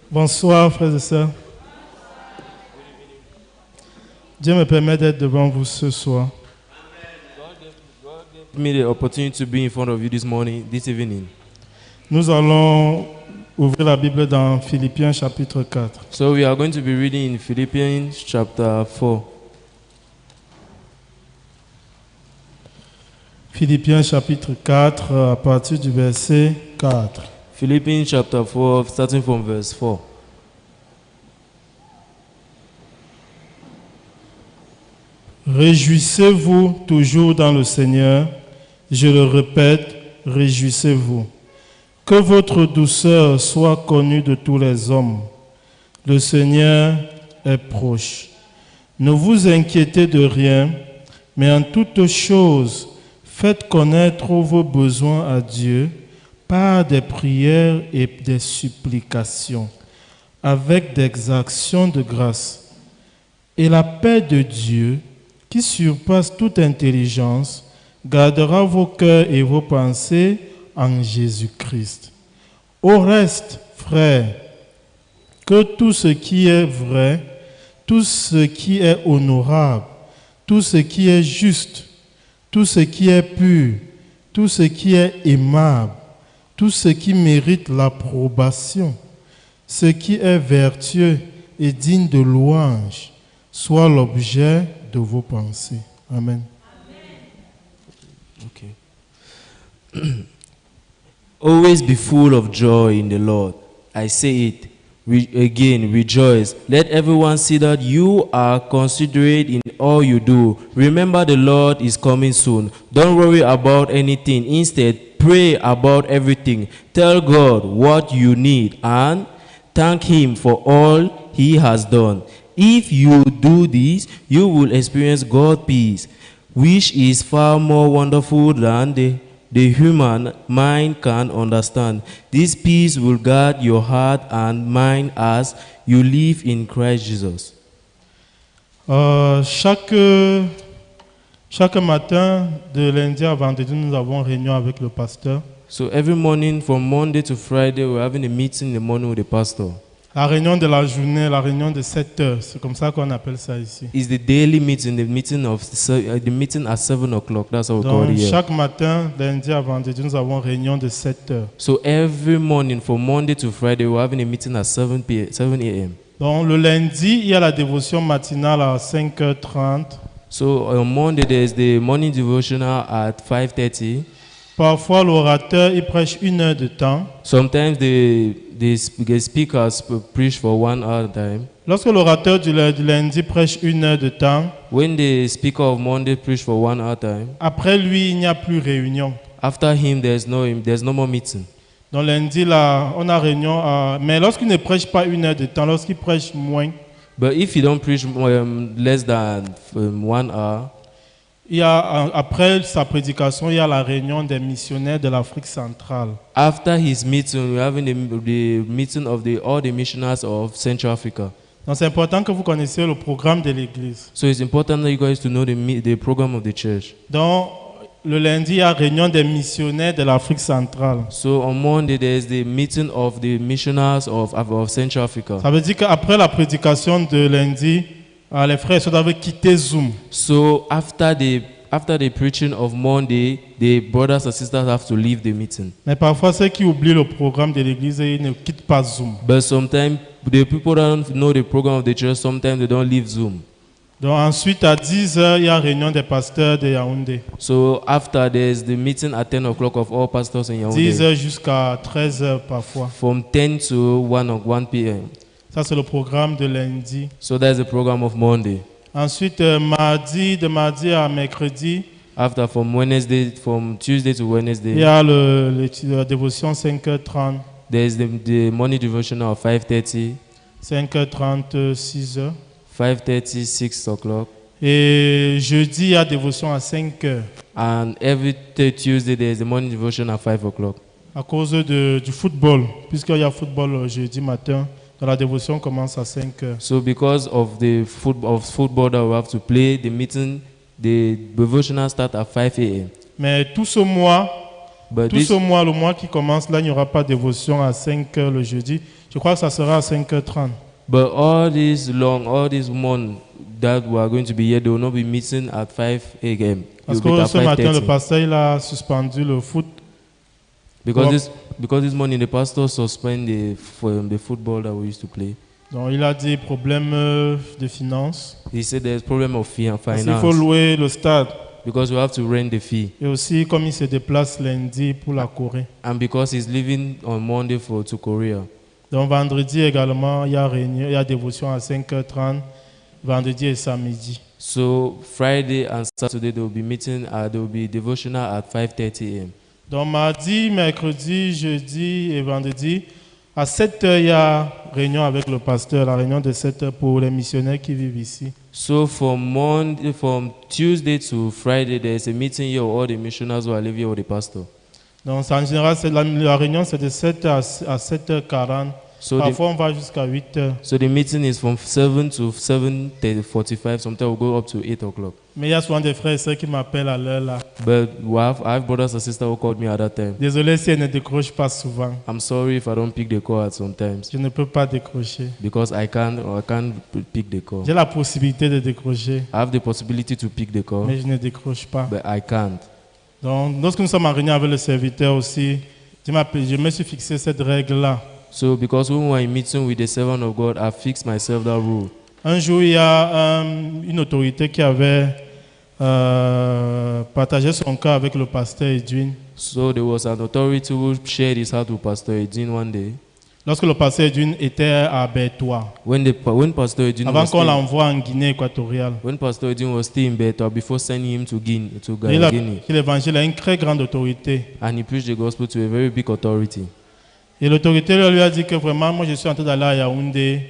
Bonsoir, frères et sœurs. Dieu me permet d'être devant vous ce soir. Give me the opportunity to be in front of you this evening. Nous allons ouvrir la Bible dans Philippiens chapitre 4. So we are going to be reading in Philippians chapter 4. Philippiens chapitre 4 à partir du verset 4. Philippians chapter 4, starting from verse 4. Réjouissez-vous toujours dans le Seigneur. Je le répète, réjouissez-vous. Que votre douceur soit connue de tous les hommes. Le Seigneur est proche. Ne vous inquiétez de rien, mais en toutes choses, faites connaître vos besoins à Dieu par des prières et des supplications, avec des actions de grâce. Et la paix de Dieu, qui surpasse toute intelligence, gardera vos cœurs et vos pensées en Jésus-Christ. Au reste, frères, que tout ce qui est vrai, tout ce qui est honorable, tout ce qui est juste, tout ce qui est pur, tout ce qui est aimable, tout ce qui mérite l'approbation, ce qui est vertueux et digne de louange, soit l'objet de vos pensées. Amen. Okay. Always be full of joy in the Lord. I say it again, rejoice. Let everyone see that you are considerate in all you do. Remember, the Lord is coming soon. Don't worry about anything. Instead, pray about everything. Tell God what you need and thank Him for all He has done. If you do this, you will experience God's peace, which is far more wonderful than the human mind can understand. This peace will guard your heart and mind as you live in Christ Jesus. Chaque matin, de lundi à vendredi, nous avons réunion avec le pasteur. So every morning, from Monday to Friday, we're having a meeting in the morning with the pastor. La réunion de la journée, la réunion de 7 heures, c'est comme ça qu'on appelle ça ici. It's the daily meeting, the meeting at 7 o'clock. That's how we call Donc, it here. chaque matin, lundi à vendredi, nous avons réunion de 7 heures. So every morning, from Monday to Friday, we're having a meeting at 7 a.m. Donc, le lundi, il y a la dévotion matinale à 5h30. So on Monday, there's the morning devotional at 5:30. Parfois, l'orateur, il prêche 1 heure de temps. Sometimes the speakers preach for 1 hour time. Lorsque l'orateur du lundi prêche 1 heure de temps, When the speaker of Monday preach for 1 hour time, après lui, il n'y a plus réunion. after him there's no more meeting. Donc lundi, là, on a réunion. Mais lorsqu'il ne prêche pas 1 heure de temps, lorsqu'il prêche moins, But if you don't preach less than 1 hour, il y a, après sa prédication, il y a la réunion des missionnaires de l'Afrique centrale. after his meeting, we're having the meeting of all the missionaries of Central Africa. Donc c'est important que vous connaissiez le programme de l'église. So it's important that you guys to know the program of the church. Donc le lundi, il y a réunion des missionnaires de l'Afrique centrale. So on Monday there's the meeting of the missionaries of Central Africa. Ça veut dire qu'après la prédication de lundi, les frères doivent quitter Zoom. So after the preaching of Monday, the brothers and sisters have to leave the meeting. Mais parfois, ceux qui oublient le programme de l'église, ils ne quittent pas Zoom. But sometimes the people don't know the program of the church. Sometimes they don't leave Zoom. Donc ensuite, à 10h, il y a réunion des pasteurs de Yaoundé. So after there's the meeting at 10 o'clock of all pastors in Yaoundé. 10h jusqu'à 13h parfois. From 10 to 1 p.m. Ça, c'est le programme de lundi. So that's the program of Monday. Ensuite, de mardi à mercredi, After from Tuesday to il Wednesday, y a la dévotion 5h30, there's the morning devotional of 5:30, 5h30, 6h. 5:30, 6 o'clock. Et jeudi, il y a dévotion à 5h. And every Tuesday there's the morning devotion at 5 o'clock. À cause du football, puisqu'il y a football jeudi matin, donc la dévotion commence à 5h. So because of the football that we have to play, the devotional start at 5 a.m. Mais tout ce mois, But Tout this, ce mois, le mois qui commence, là, il n'y aura pas de dévotion à 5 heures le jeudi. Je crois que ça sera à 5h30. but all this month that we are going to be here, they will not be meeting at 5 a.m. Parce You'll be que at ce matin, le 5:30. pasteur il a suspendu le foot. Because this morning the pastor suspended the football that we used to play. Donc, il a dit problème de finances. He said there's problem of Parce qu'il faut finance louer le stade. because we have to rent the fee, Et aussi, comme il se déplace lundi pour la Corée. and because he's leaving on Monday to Korea. Donc, vendredi également, il y a réunion, il y a dévotion à 5h30, vendredi et samedi. So Friday and Saturday there will be there will be devotional at 5:30 a.m. Donc, mardi, mercredi, jeudi et vendredi, à 7h, il y a réunion avec le pasteur, la réunion de 7h pour les missionnaires qui vivent ici. So from Tuesday to Friday there is a meeting here with all the missionaries who are living here with the pastor. Donc, en général, la réunion, c'est de 7h à 7h40. So Parfois, on va jusqu'à 8h. the meeting is from 7 to 7:45. Sometimes we'll go up to 8 o'clock. Mais il y a souvent des frères et sœurs qui m'appellent à l'heure là. But I have brothers and sisters who called me at that time. Désolé si elles ne décrochent pas souvent. I'm sorry if I don't pick the call at sometimes Je ne peux pas décrocher. because I can't pick the call. J'ai la possibilité de décrocher, I have the possibility to pick the call, mais je ne décroche pas. but I can't. Donc, lorsque nous sommes en réunion avec le serviteur aussi, je me suis fixé cette règle-là. So because when we were in meeting with the servant of God, I fixed myself that rule. Un jour, il y a une autorité qui avait partagé son cas avec le pasteur Edwin. So there was an authority who shared his heart with Pastor Edwin one day. Lorsque le pasteur Edwin était à Bertois, When Pastor Edwin avant was qu'on still, l'envoie en Guinée équatoriale. when Pastor Edwin was still in Bethel before sending him to Guinea, Il a Guinea, pris l'évangile à une très grande autorité. and he preached the gospel to a very big authority. Et l'autorité lui a dit que vraiment, moi je suis en train d'aller à Yaoundé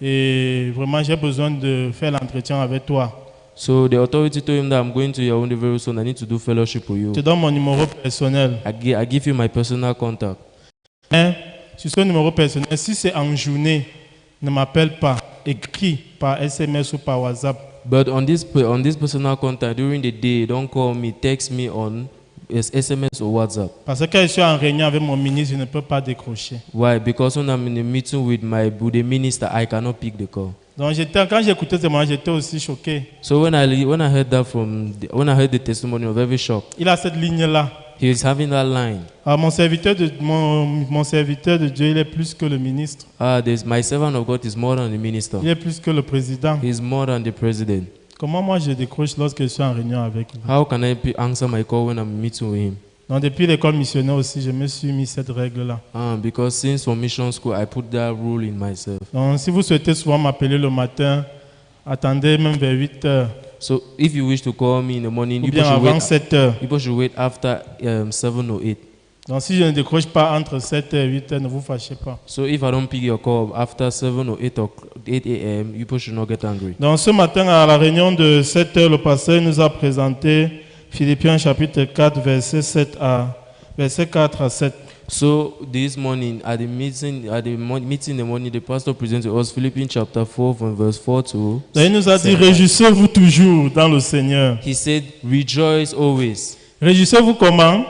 et vraiment j'ai besoin de faire l'entretien avec toi. So the authority told him that I'm going to Yaoundé very soon. I need to do fellowship with Je you. te donne mon numéro personnel. I give you my personal contact. Hein? Sur ce numéro personnel, si c'est en journée, ne m'appelle pas, écris par SMS ou par WhatsApp. But on this personal contact during the day, don't call me, text me on SMS or WhatsApp. Parce que quand je suis en réunion avec mon ministre, je ne peux pas décrocher. Why? Because when I'm in a meeting with the minister, I cannot pick the call. Donc quand j'écoutais ce moment, j'étais aussi choqué. So when I heard that when I heard the testimony, I was very shocked. Il a cette ligne-là. He is having that line. Alors, mon serviteur de Dieu, il est plus que le ministre. My servant of God is more than the minister. Il est plus que le président. He is more than the president. Comment moi je décroche lorsque je suis en réunion avec lui? How can I answer my call when I'm meeting with him? Donc depuis l'école missionnaire aussi, je me suis mis cette règle-là. Because since from mission school, I put that rule in myself. Donc si vous souhaitez souvent m'appeler le matin, attendez même vers 8 heures. So if you wish to call me in the morning, Ou bien avant 7 heures. people should wait after 7 or 8. Donc si je ne décroche pas entre 7 et 8 heures, ne vous fâchez pas. So if I don't pick your call after 7 or 8 a.m., people should not get angry. Donc ce matin à la réunion de 7 heures, le pasteur nous a présenté Philippiens chapitre 4, verset 4 à 7. So this morning at the meeting in the morning, the pastor presented us Philippians chapter 4 from verse 4 to. Donc, il nous a dit, réjouissez-vous toujours dans le Seigneur. He said, rejoice always. Réjouissez-vous comment?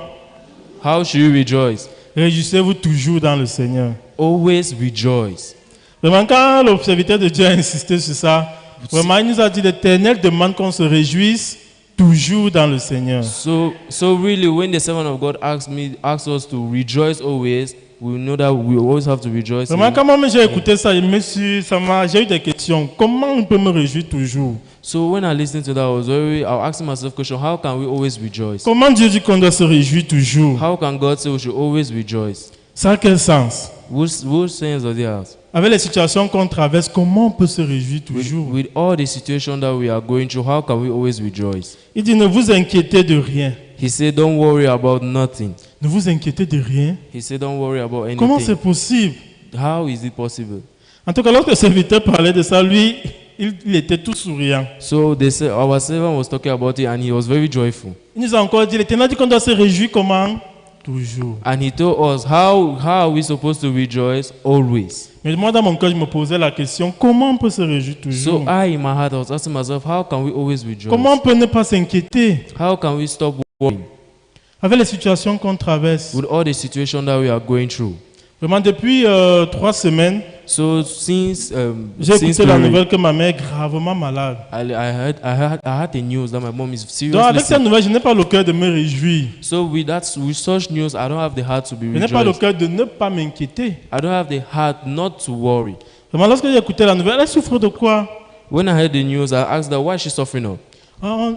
How should you rejoice? Réjouissez-vous toujours dans le Seigneur. Always rejoice. Vraiment, quand le serviteur de Dieu a insisté sur ça, vraiment, il nous a dit, l'Éternel demande qu'on se réjouisse toujours dans le Seigneur. So really, when the servant of God asks us to rejoice always, we know that we always have to rejoice. Vraiment, quand moi j'ai écouté ça, j'ai eu des questions. Comment on peut me réjouir toujours? So when I listened to that, I was asking myself question: how can we always rejoice? Comment Dieu dit qu'on doit se réjouir toujours? How can God say we should always rejoice? Ça a quel sens? What sense does it have? Avec les situations qu'on traverse, comment on peut se réjouir toujours? With all the situations that we are going through, how can we always rejoice? Il dit, ne vous inquiétez de rien. He said, don't worry about nothing. Ne vous inquiétez de rien. He said, don't worry about anything. Comment c'est possible? How is it possible? En tout cas, lorsque le serviteur parlait de ça, lui, il était tout souriant. So our servant was talking about it and he was very joyful. Il nous a encore dit, l'Éternel dit qu'on doit se réjouir comment? Toujours. And he told us, how are we supposed to rejoice? Always. Mais moi, dans mon cœur, je me posais la question, comment on peut se réjouir toujours? So I, in my heart, I was asking myself, how can we always rejoice? Comment on peut ne pas s'inquiéter? How can we stop worrying? Avec les situations qu'on traverse, with all the situations that we are going through. vraiment depuis 3 semaines, So since j'ai since écouté la the- nouvelle que ma mère est gravement malade. I heard the news that my mom is Donc seriously avec cette sick. nouvelle, je n'ai pas le cœur de me réjouir. So with such news, I don't have the heart to be Je n'ai pas le rejoiced. cœur de ne pas m'inquiéter. I don't have the heart not to worry. Vraiment, lorsque j'ai écouté la nouvelle, elle souffre de quoi? When I heard the news, I asked her why she's suffering of.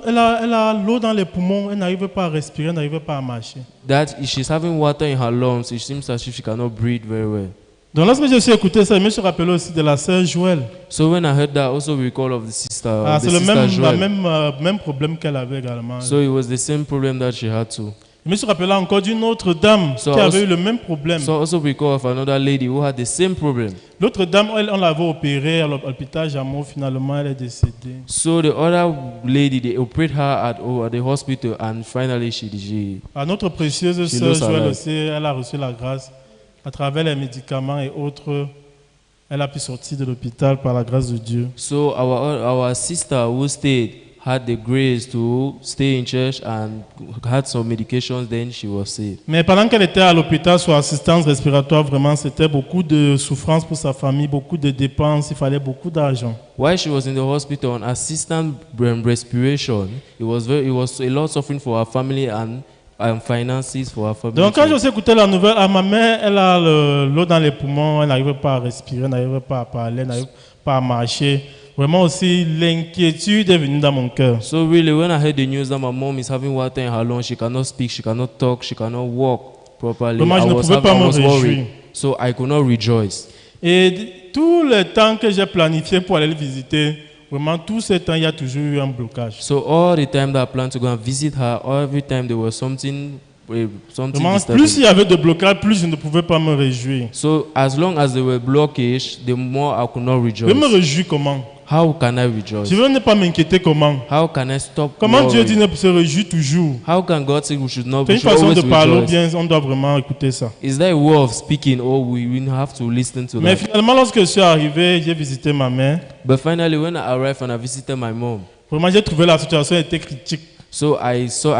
Elle a l'eau dans les poumons, elle n'arrive pas à respirer, elle n'arrive pas à marcher. That she's having water in her lungs. It seems as if she cannot breathe very well. Donc lorsque j'ai écouté ça, je me suis rappelé aussi de la sœur Joël. So when I heard that, also recall of the sister, C'est le même, Joel. même problème qu'elle avait également. So it was the same problem that she had too. Je me suis rappelé encore d'une autre dame So qui avait also- eu le même problème. So also recall of another lady who had the same problem. L'autre dame, on l'avait opérée à l'hôpital Jameau, finalement elle est décédée. So the other lady, they operate her at the hospital, and finally she Notre précieuse She sœur lost her Joël life. aussi, elle a reçu la grâce à travers les médicaments et autres. Elle a pu sortir de l'hôpital par la grâce de Dieu. So our sister who stayed had the grace to stay in church and had some medications. Then she was saved. Mais pendant qu'elle était à l'hôpital sous assistance respiratoire, vraiment, c'était beaucoup de souffrance pour sa famille, beaucoup de dépenses, il fallait beaucoup d'argent. While she was in the hospital on assistant respiration, it was a lot of suffering for her family and finances for her family. Donc quand too. j'ai écouté la nouvelle, ma mère, elle a l'eau dans les poumons, elle n'arrive pas à respirer, elle n'arrive pas à parler, elle n'arrive pas à marcher. Vraiment aussi, l'inquiétude est venue dans mon cœur. So really, when I heard the news that my mom is having water in her lungs, she cannot speak, she cannot talk, she cannot walk properly, Vraiment, je ne pouvais pas me I was réjouir. worried. So I could not rejoice. Et tout le temps que j'ai planifié pour aller le visiter, vraiment tout ce temps, il y a toujours eu un blocage. So all the time that I planned to go and visit her, every time there was something Vraiment, disturbing. plus il y avait de blocage, plus je ne pouvais pas me réjouir. So as long as there were blockage, the more I could not Je me rejoice. réjouis comment? How can I rejoice? Je veux ne pas m'inquiéter comment? How can I stop Comment Dieu dit worrying? ne se réjouir toujours? How can God say we should not C'est we une should façon de always parler ou rejoice? bien on doit vraiment écouter ça. Is there a way of speaking or we will have to listen to Mais that? finalement, lorsque je suis arrivé, j'ai visité ma mère. But finally, when I arrived and I visited my mom, Vraiment, j'ai trouvé la situation était critique. so I saw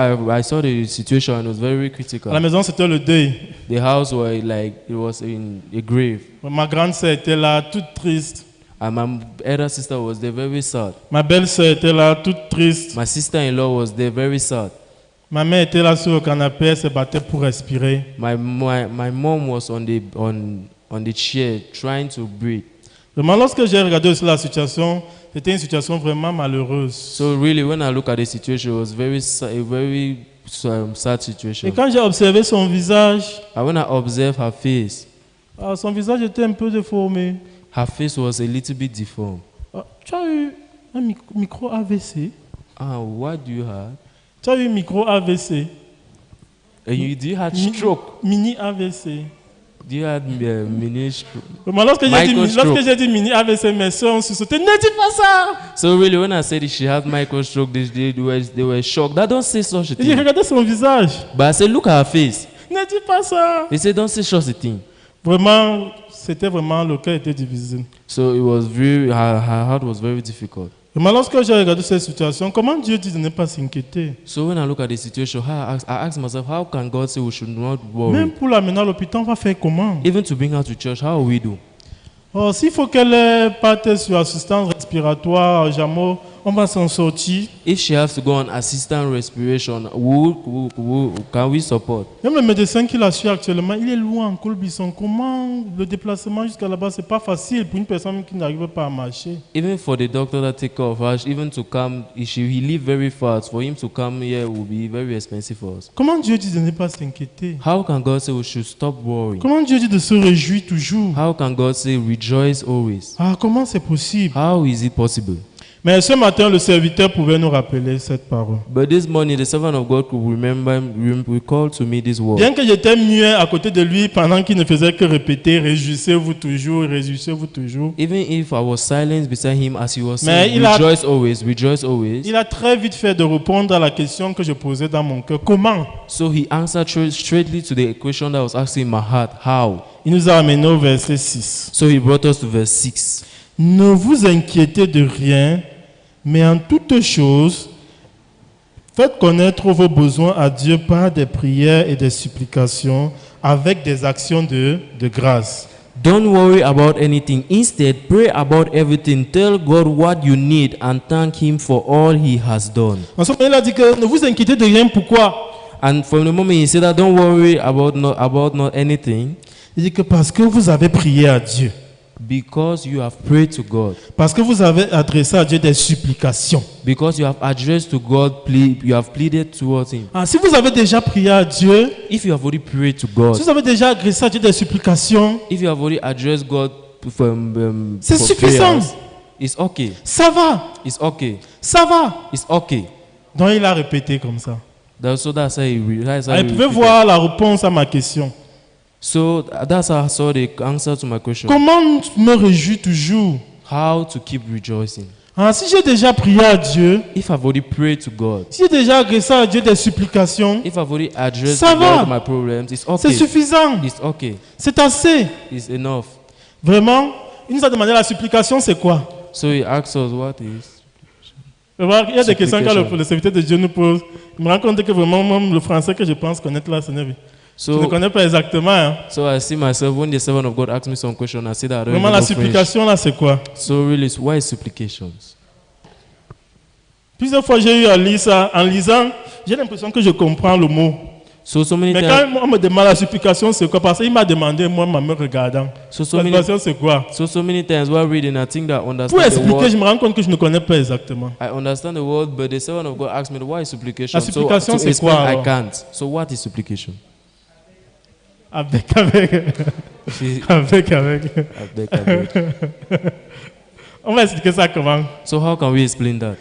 the situation and it was very À la critical. maison, c'était le deuil. The house were like it was in a grave, Ma grande sœur était là, toute triste. and my elder sister was there very sad. Ma belle-sœur était là, toute triste. My sister-in-law was there very sad. Ma mère était là sur le canapé, elle se battait pour respirer. My mom was on the chair trying to breathe. Vraiment, lorsque j'ai regardé aussi la situation, c'était une situation vraiment malheureuse. So really, when I look at the situation, it was a very sad Et situation. quand j'ai observé son visage, And when I observed her face, son visage était un peu déformé. her face was a little bit deformed. Tu as eu un micro AVC? What do you have? Tu as eu un micro AVC? Do you had stroke? Mini AVC. Do you had mini stroke? Vraiment, lorsque Micro-stroke. j'ai dit mini AVC, mes soeurs ont sursauté. Ne dis pas ça! So really, when I said she had micro stroke, they were shocked. That don't say such a Et j'ai thing. regardé son visage. But I said, look at her face. Ne dis pas ça! They said, don't say such a thing. Vraiment, c'était vraiment, le cœur était divisé. So it was her heart was very difficult. Vraiment, lorsque j'ai regardé cette situation, comment Dieu dit de ne pas s'inquiéter? So when I look at the situation, I ask myself, how can God say we should not Même worry? pour l'amener à l'hôpital, on va faire comment? Even to bring her to church, how will we do? S'il faut qu'elle parte sur assistance respiratoire, Jameau, on va s'en sortir. If she has to go on assistant respiration, can we support? Même le médecin qui la suit actuellement, il est loin en Colbisson. Comment le déplacement jusqu'à là-bas, c'est pas facile pour une personne qui n'arrive pas à marcher. Even for the doctor that take care of her, even to come, he live very fast. For him to come here will be very expensive for us. Comment Dieu dit de ne pas s'inquiéter? How can God say we should stop worrying? Comment Dieu dit de se réjouir toujours? How can God say rejoice always? Comment c'est possible? How is it possible? Mais ce matin, le serviteur pouvait nous rappeler cette parole. But this morning, the servant of God could recall to me this word. Bien que j'étais muet à côté de lui pendant qu'il ne faisait que répéter, réjouissez-vous toujours, réjouissez-vous toujours. Even if I was silent beside him as he was Mais saying, il a- rejoice always, rejoice always. Il a très vite fait de répondre à la question que je posais dans mon cœur. Comment? So he answered straightly to the question that was asking in my heart, how? Il nous a amené au verset 6. So he brought us to verse 6. Ne vous inquiétez de rien, mais en toutes choses, Faites connaître vos besoins à Dieu par des prières et des supplications avec des actions de grâce. Don't worry about anything. Instead, pray about everything. Tell God what you need and thank Him for all He has done. En ce moment, il a dit que ne vous inquiétez de rien. Pourquoi? And from the moment He said that, don't worry about not anything, Il dit que parce que vous avez prié à Dieu. because you have prayed to God, Parce que vous avez adressé à Dieu des supplications. because you have addressed to God, you have pleaded towards Him. Ah, si vous avez déjà prié à Dieu, If you have already prayed to God, si vous avez déjà adressé à Dieu des supplications, if you have already addressed God c'est for suffisant. prayers, it's okay. Ça va, It's okay. ça va. It's okay. Donc il a répété comme ça. So that's how that's how Ah, he vous pouvez repeated. voir la réponse à ma question. So that's how I saw the answer to my question. Comment me réjouis toujours? How to keep rejoicing. Ah, si j'ai déjà prié à Dieu, If I've already prayed to God, si j'ai déjà adressé à Dieu des supplications, if I've already addressed Ça to va. God my problems, it's c'est okay. suffisant. It's okay. C'est assez. It's enough. Vraiment, il nous a demandé la supplication, c'est quoi? So he asks us what is. Il y a des questions que Supplication. le serviteur de Dieu nous pose. Je me rends compte que vraiment, même le français que je pense connaître là, je ne So, connais pas exactement. Hein. so I see myself when the servant of God asks me some question, I see that I don't Vraiment, even la know French. supplication là, c'est quoi? So really, why is supplications? Plusieurs fois, j'ai eu à lire ça. En lisant, j'ai l'impression que je comprends le mot. So many Mais times. quand on me demande la supplication, c'est quoi? Parce qu'il m'a demandé, moi, en me regardant. So La many. supplication, c'est quoi? So many times while reading, I think that I Pour understand the expliquer, word. je me rends compte que je ne connais pas exactement. I understand the word, but the servant of God asked me, why is supplication? La supplication, so to c'est explain, quoi, I alors? can't. So what is supplication? Avec. On va expliquer ça comment? So how can we explain that?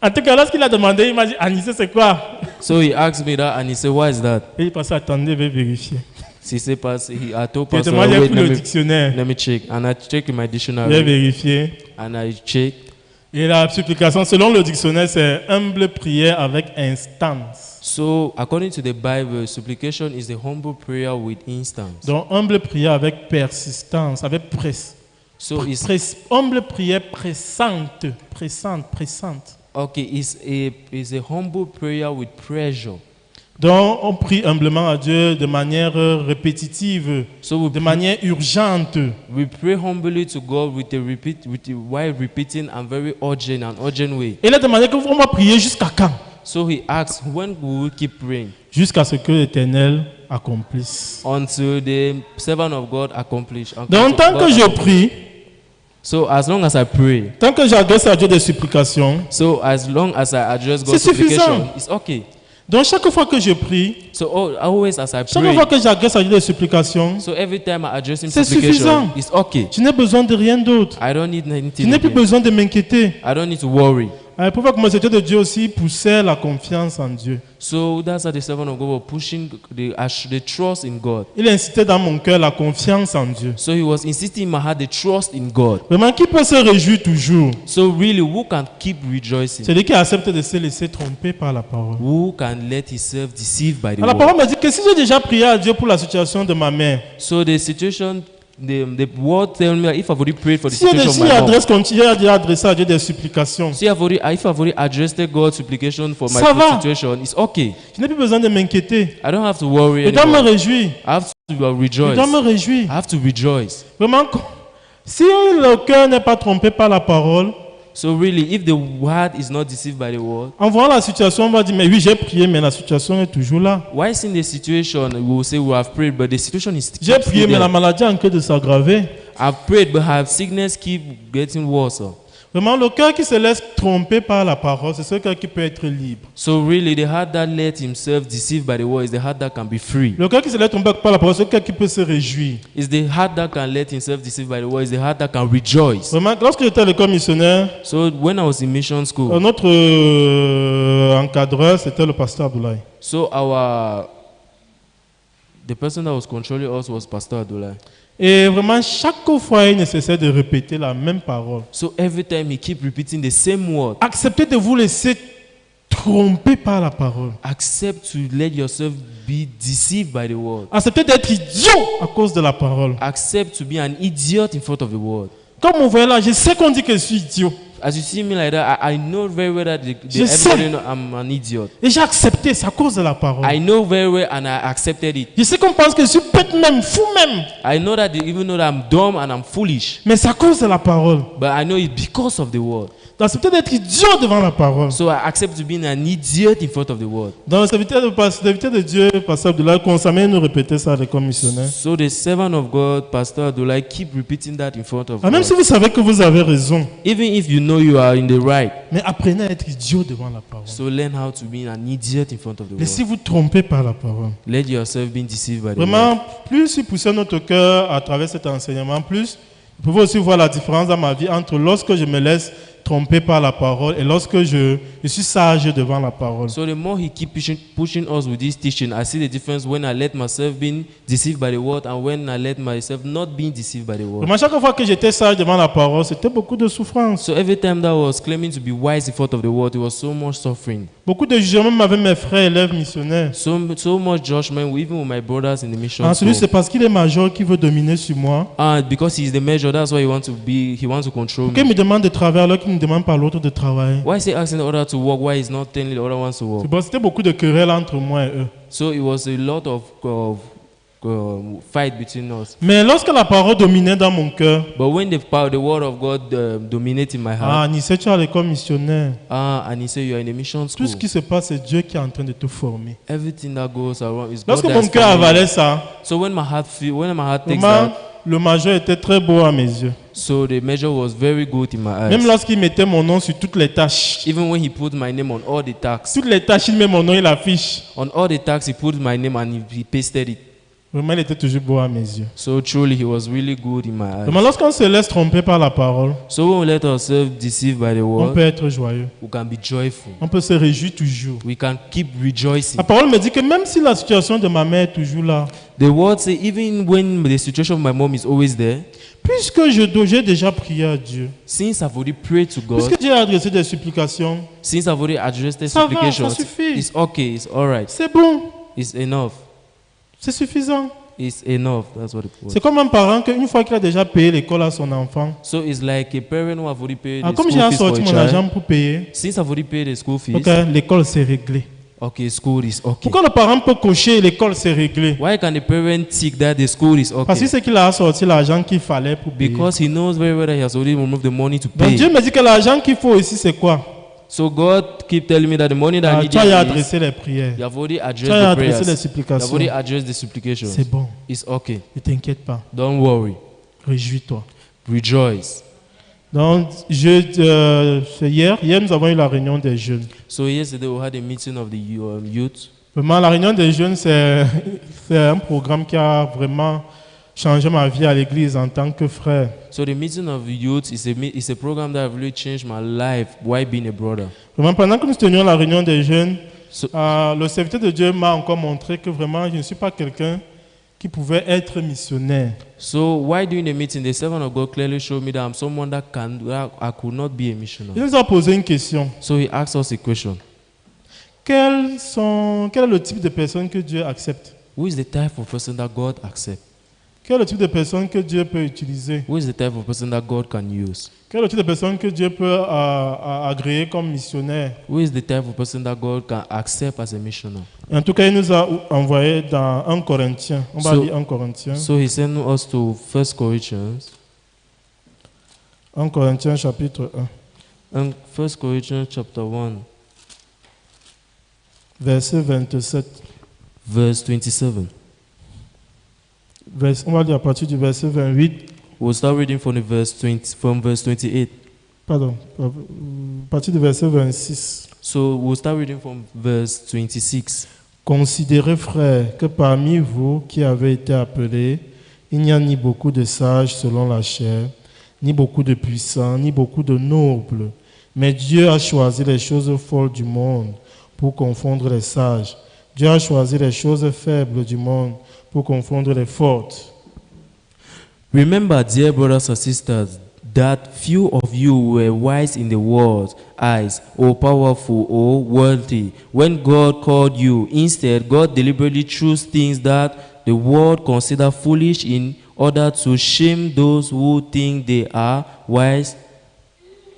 En tout cas, lorsqu'il a demandé, il m'a dit, Anissé, c'est quoi? So he asked me that, and he said, why is that? Et il passait, attendez, je vais vérifier. He said, I told J'ai Pastor, demandé wait, pour le dictionnaire. let me check. And I checked in my J'ai dictionary, vérifié. and I checked. Et la supplication, selon le dictionnaire, c'est humble prière avec instance. So according to the Bible, supplication is the humble prayer with instance. Donc, humble prière avec persistance, avec presse. So it's Humble prière pressante, pressante. okay. It's a humble prayer with pressure. Donc, on prie humblement à Dieu de manière répétitive, So de manière urgente. we pray humbly to God while repeating and very urgent way. Il a demandé qu'on va prier jusqu'à quand? So he asks, when will we keep praying? Jusqu'à ce que l'Éternel accomplisse. Until the servant of God accomplish. Donc, tant que je prie, So as long as I pray, tant que j'adresse à Dieu des supplications, so as long as I address God's C'est suffisant. supplication, it's okay. donc chaque fois que je prie, So always as I chaque pray, fois que j'adresse à Dieu des supplications, so every time I address Him C'est suffisant. supplication, it's okay. je n'ai besoin de rien d'autre. I don't need Je anything. n'ai plus again. besoin de m'inquiéter. I don't need to worry. Pour voir que mon serviteur de Dieu aussi poussait la confiance en Dieu. So that's how the servant of God was pushing the trust in God. Il incitait dans mon cœur la confiance en Dieu. So he was insisting in my heart the trust in God. Vraiment, qui peut se réjouir toujours? So really, who can keep rejoicing? Celui qui accepte de se laisser tromper par la parole. Who can let himself deceive by the La word? parole me dit que si j'ai déjà prié à Dieu pour la situation de ma mère, So the situation, the word tell me that if I've already prayed for the si situation of my mom, j'ai déjà adressé à Dieu des supplications, see if I've already addressed God's supplication for my Ça va. situation, it's okay. je n'ai plus besoin de m'inquiéter. I don't have to worry Je dois me anymore. réjouir. I have to Je rejoice. dois me réjouir. I have to rejoice. Vraiment, si le cœur n'est pas trompé par la parole, So really, if the heart is not deceived by the word, en voyant la situation, on va dire, mais oui, j'ai prié, mais la situation est toujours là. why is in the situation we will say we have prayed, but the situation is J'ai keep prié, still mais la there. maladie a en train de s'aggraver. I've prayed, but have sickness keep getting worse. Vraiment, le cœur qui se laisse tromper par la parole, c'est ce cœur qui peut être libre. So really, the heart that let himself deceive by the word is the heart that can be free. Le cœur qui se laisse tromper par la parole, c'est le cœur qui peut se réjouir. It's the heart that can let himself deceive by the word. It's the heart that can rejoice. Vraiment, lorsque j'étais à l'école missionnaire, So when I was in mission school, notre encadreur, c'était le pasteur Abdoulaye. so the person that was controlling us was Pastor Adulai. Et vraiment, chaque fois, il est nécessaire de répéter la même parole. So every time he keep repeating the same word. Acceptez de vous laisser tromper par la parole. Accept to let yourself be deceived by the word. Acceptez d'être idiot à cause de la parole. Accept to be an idiot in front of the word. Comme vous voyez là, je sais qu'on dit que je suis idiot. As you see me like that, I know very well that Je sais. everybody know I'm an idiot. Et j'ai accepté, c'est à cause de la parole. I know very well and I accepted it. Je sais qu'on pense que je suis bête même, fou même. I know that they even know that I'm dumb and I'm foolish. Mais c'est à cause de la parole. But I know it's because of the word. D'accepter d'être idiot devant la parole. So I accept to be an idiot in front of the word. Dans le serviteur de Dieu, Pasteur Abdoulaye, constamment nous répéter ça les commissionnaires. So the servant of God, Pastor Abdoulaye, keep repeating that in front of Ah, même God. si vous savez que vous avez raison, Even if you know you are in the right, mais apprenez à être idiot devant la parole. so learn how to be an idiot in front of the word. Laissez-vous tromper par la parole. Let yourself be deceived by the Vraiment, word. plus il poussait notre cœur à travers cet enseignement, plus vous pouvez aussi voir la différence dans ma vie entre lorsque je me laisse tromper par la parole et lorsque je suis sage devant la parole. So the more he keep pushing us with this teaching, I see the difference when I let myself be deceived by the word and when I let myself not being deceived by the word. Vraiment, chaque fois que j'étais sage devant la parole, c'était beaucoup de souffrance. So every time that I was claiming to be wise in front of the word, it was so much suffering. Beaucoup de jugements même avec mes frères élèves missionnaires. So much judgment, even with my brothers in the mission Ensuite, c'est school. parce qu'il est major qui veut dominer sur moi. And because he is the measure, that's why he wants to control Pourquoi il me. me demande de travailler alors qu'il ne me demande pas l'autre de travailler? Why is he asking the other to work? Why he's not telling the other ones to work? C'est bon, c'était beaucoup de querelles entre moi et eux. So it was a lot of fight between us. Mais lorsque la parole dominait dans mon cœur, But when the word of God dominated my heart, Nice, tu es à l'école missionnaire. and he said you are in a mission Tout school, ce qui se passe, c'est Dieu qui est en train de te former. everything that goes around is God Lorsque that mon is cœur forming you. avalait ça, So when my heart takes vraiment, that, le major était très beau à mes yeux. so the measure was very good in my Même eyes. lorsqu'il mettait mon nom sur toutes les tâches, Even when he put my name on all the tags, toutes les tâches, il met mon nom, il affiche. on all the tags he put my name and he pasted it. Vraiment, il était toujours beau à mes yeux. So truly he was really good in my eyes. Vraiment, lorsqu'on se laisse tromper par la parole, So when we let ourselves deceive by the on word, peut être joyeux. we can be joyful. On peut se réjouir toujours. We can keep rejoicing. La parole me dit que même si la situation de ma mère est toujours là, The word say even when the situation of my mom is always there, puisque j'ai déjà prié à Dieu, since I've already prayed to God, puisque Dieu a adressé des supplications, since I've already addressed the ça va, supplications, ça suffit. it's okay, it's alright, C'est bon, it's enough, c'est suffisant. it's enough. That's what it was. C'est comme un parent qu'une fois qu'il a déjà payé l'école à son enfant, So it's like a parent who have already paid the comme school j'ai fees for sorti a mon child. argent pour payer, Since I've already paid the school fees, ok, l'école c'est réglé. okay, school is okay. Pourquoi le parent peut cocher l'école c'est réglé? Why can the parent tick that the school is Parce que okay? c'est qu'il a sorti l'argent qu'il fallait pour payer. Because he knows very well that he has already removed the money to Donc pay. Dieu me dit que l'argent qu'il faut ici c'est quoi? So God keep telling me that the money that I Tu as need is, adressé les prières. you have already Tu as addressed the adressé les prayers. You have supplications. already addressed the supplications. C'est bon, It's okay. ne t'inquiète pas, Don't worry. réjouis-toi. Rejoice. Donc, c'est hier nous avons eu la réunion des jeunes. So yesterday we had a meeting of the youth. Vraiment, la réunion des jeunes, c'est un programme qui a vraiment changé ma vie à l'église en tant que frère. So the meeting of the youth is a program that really changed my life while being a brother. Vraiment, pendant que nous tenions la réunion des jeunes, So, le serviteur de Dieu m'a encore montré que vraiment, je ne suis pas quelqu'un qui pouvait être missionnaire. so while doing the meeting, the servant of God clearly showed me that I'm someone that I could not be a Il missionary. nous a posé une question. So he asked us a question. Quel est le type de personne que Dieu accepte? Who is the type of person that God accepts? Quel est le type de personne que Dieu peut utiliser? Who is the type of person that God can use? Quel est le type de personne que Dieu peut agréer comme missionnaire? Who is the type of person that God can accept as a missionary? Et en tout cas, il nous a envoyé dans 1 Corinthiens. On va So- lire 1 Corinthiens. So he sent us to 1 Corinthians, 1 Corinthiens chapitre 1, and 1 Corinthians chapter 1, verset 27. verse 27. On va lire à partir du verset 28. We'll start reading from verse 28. Pardon, à partir du verset 26. So we'll start reading from verse 26. Considérez, frères, que parmi vous qui avez été appelés, il n'y a ni beaucoup de sages selon la chair, ni beaucoup de puissants, ni beaucoup de nobles. Mais Dieu a choisi les choses folles du monde pour confondre les sages. Dieu a choisi les choses faibles du monde pour confondre les fortes. Remember, dear brothers and sisters, that few of you were wise in the world's eyes, or powerful, or worldly. When God called you, instead, God deliberately chose things that the world consider foolish in order to shame those who think they are wise.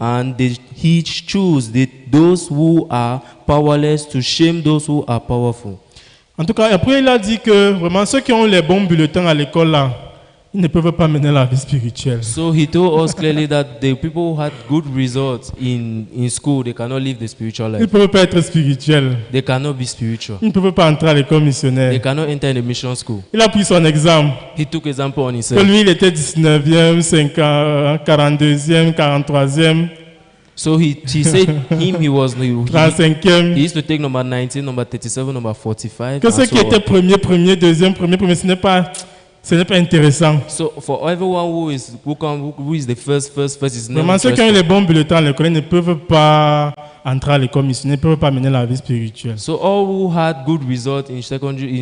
And he chose those who are powerless to shame those who are powerful. En tout cas, après, il a dit que vraiment ceux qui ont les bons bulletins à l'école là, ils ne peuvent pas mener la vie spirituelle. So he told us clearly that the people who had good results in school, they cannot live the spiritual Ils ne life. peuvent pas être spirituels. They cannot be spiritual. Ils ne peuvent pas entrer à l'école They missionnaire. cannot enter in the mission school. Il a pris son exemple. He took example on Que himself. lui, il était 19e, 42e, 43e, So he said he was he 35e. used to take number 19, number 37, number 45. Que and ceux so qui étaient on. premier, deuxième, ce n'est pas intéressant. So for everyone who is the first is not Vraiment, ceux qui ont interested. les bons bulletins à l'école, ils ne peuvent pas entrer à l'école missionnaire, ils ne peuvent pas mener la vie spirituelle. So all who had good results in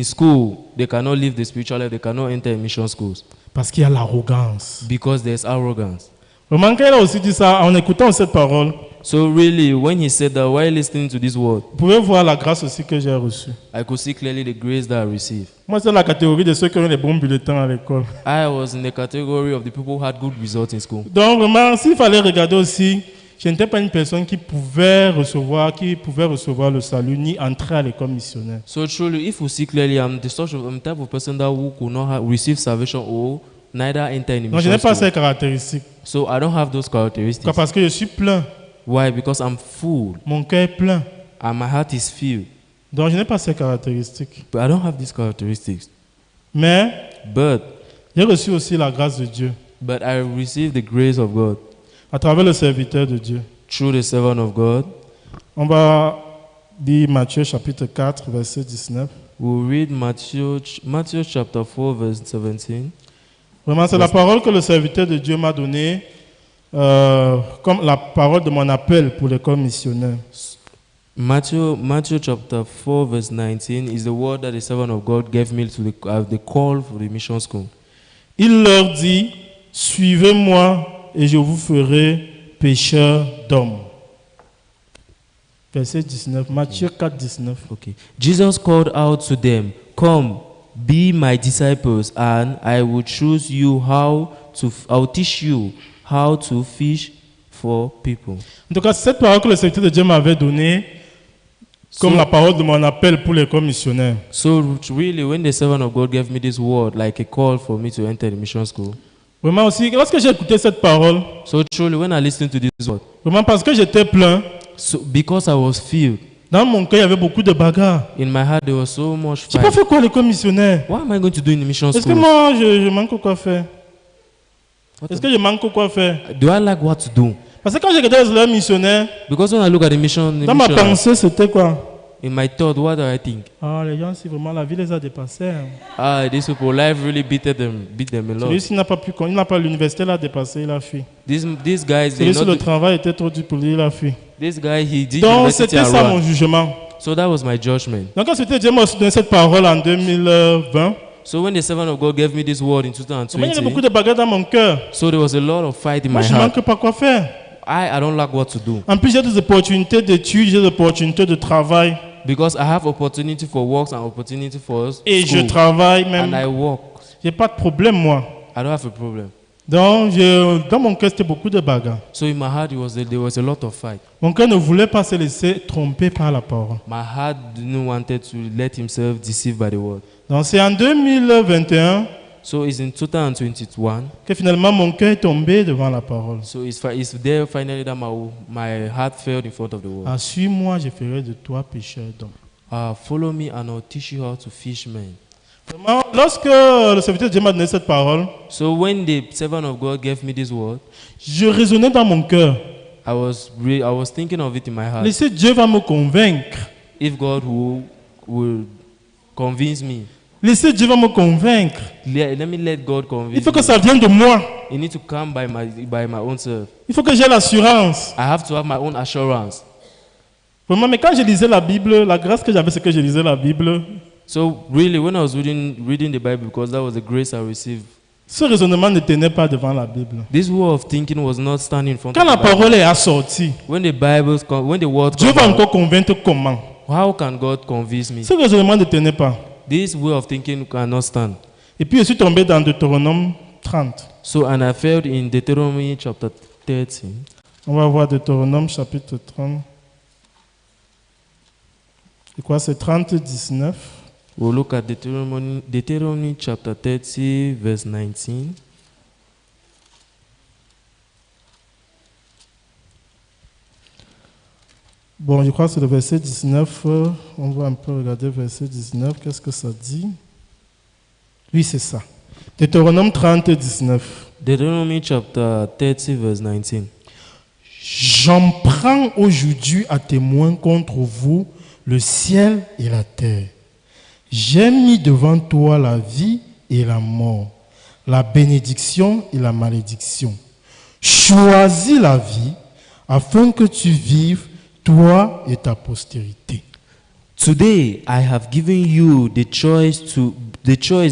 school, they cannot live the spiritual life. They cannot enter mission schools Parce qu'il y a l'arrogance. because there's arrogance. Vraiment, quand il a aussi dit ça, en écoutant cette parole, So really, when he said that, while listening to this word, vous pouvez voir la grâce aussi que j'ai reçue. I could see clearly the grace that I received. Moi, c'est la catégorie de ceux qui ont les bons bulletins à l'école. I was in the category of the people who had good results in school. Donc, vraiment, s'il fallait regarder aussi, je n'étais pas une personne qui pouvait recevoir le salut ni entrer à l'école missionnaire. So truly, if we see clearly, I'm the type of person that who could not receive salvation or neither enter in the Donc, je n'ai mission pas school. ces caractéristiques. So I don't have those characteristics. Pourquoi? Parce que je suis plein. Why? Because I'm full Mon cœur est plein. and my heart is filled. Donc, je n'ai pas ces caractéristiques. But I don't have these characteristics. Mais But j'ai reçu aussi la grâce de Dieu I received the grace of God à travers le serviteur de Dieu. through the servant of God. On va lire Matthieu chapitre 4, verset 19. We'll read Matthew chapter 4, verse 17. Vraiment, c'est la parole que le serviteur de Dieu m'a donnée comme la parole de mon appel pour l'école missionnaire. Matthew chapter 4, verse 19 is the word that the servant of God gave me to the call for the mission school. Il leur dit, suivez-moi et je vous ferai pécheurs d'hommes. Verset 19, Matthieu 4, 19. Okay. Jesus called out to them, "Come, be my disciples, and I will I'll teach you how to fish for people." En tout cas, cette parole que le serviteur de Dieu m'avait donnée, comme la parole de mon appel pour l'école missionnaire. So really, when the servant of God gave me this word, like a call for me to enter the mission school. Vraiment aussi, lorsque j'ai écouté cette parole, So truly, when I listened to this word, vraiment parce que j'étais plein, because I was filled, dans mon cœur, il y avait beaucoup de bagarres. in my heart there was so much Tu peux fight. faire quoi à l'école missionnaire? What am I going to do in the mission Est-ce que school? moi, je manque quoi faire? Est-ce que je manque quoi faire? Do I like what to do? Parce que quand j'ai regardé les missionnaires, Because when I look at the mission, dans ma pensée, c'était quoi? in my thought, what do I think? Ah, les gens, si vraiment la vie les a dépassés. Hein. Ah, these people, life really beat them a lot. Celui-ci n'a pas pu, il n'a pas l'université l'a dépassé, il a fui. These guys, Celui-ci, le travail était trop dur pour lui, il a fui. this guy, he did Donc, university c'était ça mon around. jugement. So that was my judgment. Donc, quand c'était Dieu m'a aussi donné cette parole en 2020, So when the servant of God gave me this word in il y avait beaucoup 2020, de bagarres dans mon cœur. so there was a lot of fight in Moi, my je ne heart. manque pas quoi faire. I don't like what to do En plus, j'ai des opportunités d'études, j'ai des opportunités de travail. because I have opportunity for works and opportunity for Et je school, travaille and même. I work. J'ai pas de problème, moi. I don't have a problem. Donc, dans mon cœur, c'était beaucoup de bagarres. So in my heart, there was a lot of fight. Mon cœur ne voulait pas se laisser tromper par la parole. My heart didn't wanted to let himself deceive by the word. Donc, c'est en 2021 So it's in 2021. que finalement mon cœur est tombé devant la parole. So it's there finally that my heart fell in front of the word. Ah, suis-moi, je ferai de toi pécheur d'hommes. Follow me and I'll teach you how to fish men. Vraiment, lorsque le serviteur de Dieu m'a donné cette parole, So when the servant of God gave me this word, je raisonnais dans mon cœur. I was thinking of it in my heart. Laissez Dieu va me convaincre. If God will convince me, Laissez Dieu va me convaincre. let me let God Il convince faut que me. ça vienne de moi. It needs to come by my own self. Il faut que j'ai l'assurance. I have to have my own assurance. Vraiment, mais quand je lisais la Bible, la grâce que j'avais, c'est que je lisais la Bible. So really, when I was reading the Bible, because that was the grace I received, Ce raisonnement ne tenait pas devant la Bible. this way of thinking was not standing in front Quand of la the Bible. parole est assortie, When the word Dieu comes va out, encore convaincre comment? how can God convince me? Ce raisonnement ne tenait pas. This way of thinking cannot stand. Et puis je suis tombé dans Deutéronome 30. So, and I felt in Deuteronomy chapter 30. On va voir Deutéronome chapitre 30. Et quoi, c'est 30, 19. We'll look at Deuteronomy chapter 30, verse 19. Bon, je crois que c'est le verset 19. On va un peu regarder le verset 19. Qu'est-ce que ça dit? Oui, c'est ça. Deutéronome 30, 19. Deuteronomy chapter 30, verse 19. J'en prends aujourd'hui à témoin contre vous le ciel et la terre. J'ai mis devant toi la vie et la mort, la bénédiction et la malédiction. Choisis la vie afin que tu vives, toi et ta postérité. Today I have given you the choice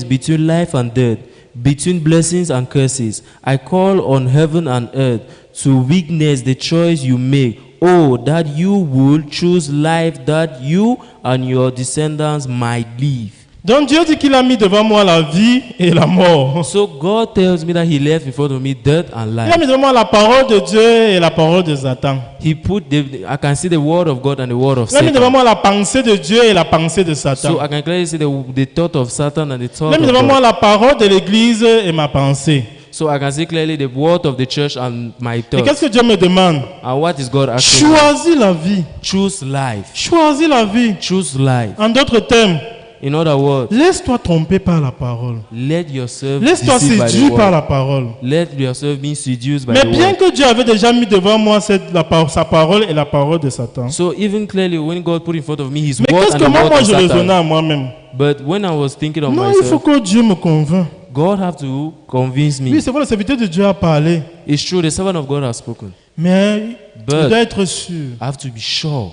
between life and death, between blessings and curses. I call on heaven and earth to witness the choice you make. Oh, that you would choose life, that you and your descendants might live. Donc Dieu dit qu'il a mis devant moi la vie et la mort. So God tells me that He left in front of me death and Il a life. mis devant moi la parole de Dieu et la parole de Satan. He put I can see the word of God and the word of Il a mis devant Satan. moi la pensée de Dieu et la pensée de Satan. So I can clearly see the thought of Satan and the Il thought a mis of devant moi God. la parole de l'Église et ma pensée. So I can see clearly the word of the church and my Et thoughts. qu'est-ce que Dieu me demande? And what is God asking me? Choisis la vie. Choose life. Choisis la vie. Choose life. En d'autres termes, In other words, laisse-toi tromper par la parole. let yourself Laisse-toi deceive by the séduire par word. la parole. Let yourself be seduced by Mais the bien word. que Dieu avait déjà mis devant moi sa parole et la parole de Satan. So even clearly when God put in front of me His Mais word qu'est-ce and que the moi word of je raisonnais Satan, à moi-même? but when I was thinking of Non, il faut myself, que Dieu me convainc. God have to convince me. Oui, c'est vrai, le serviteur de Dieu a parlé. It's true, the servant of God has spoken. Mais But- il doit être sûr. I have to be sure.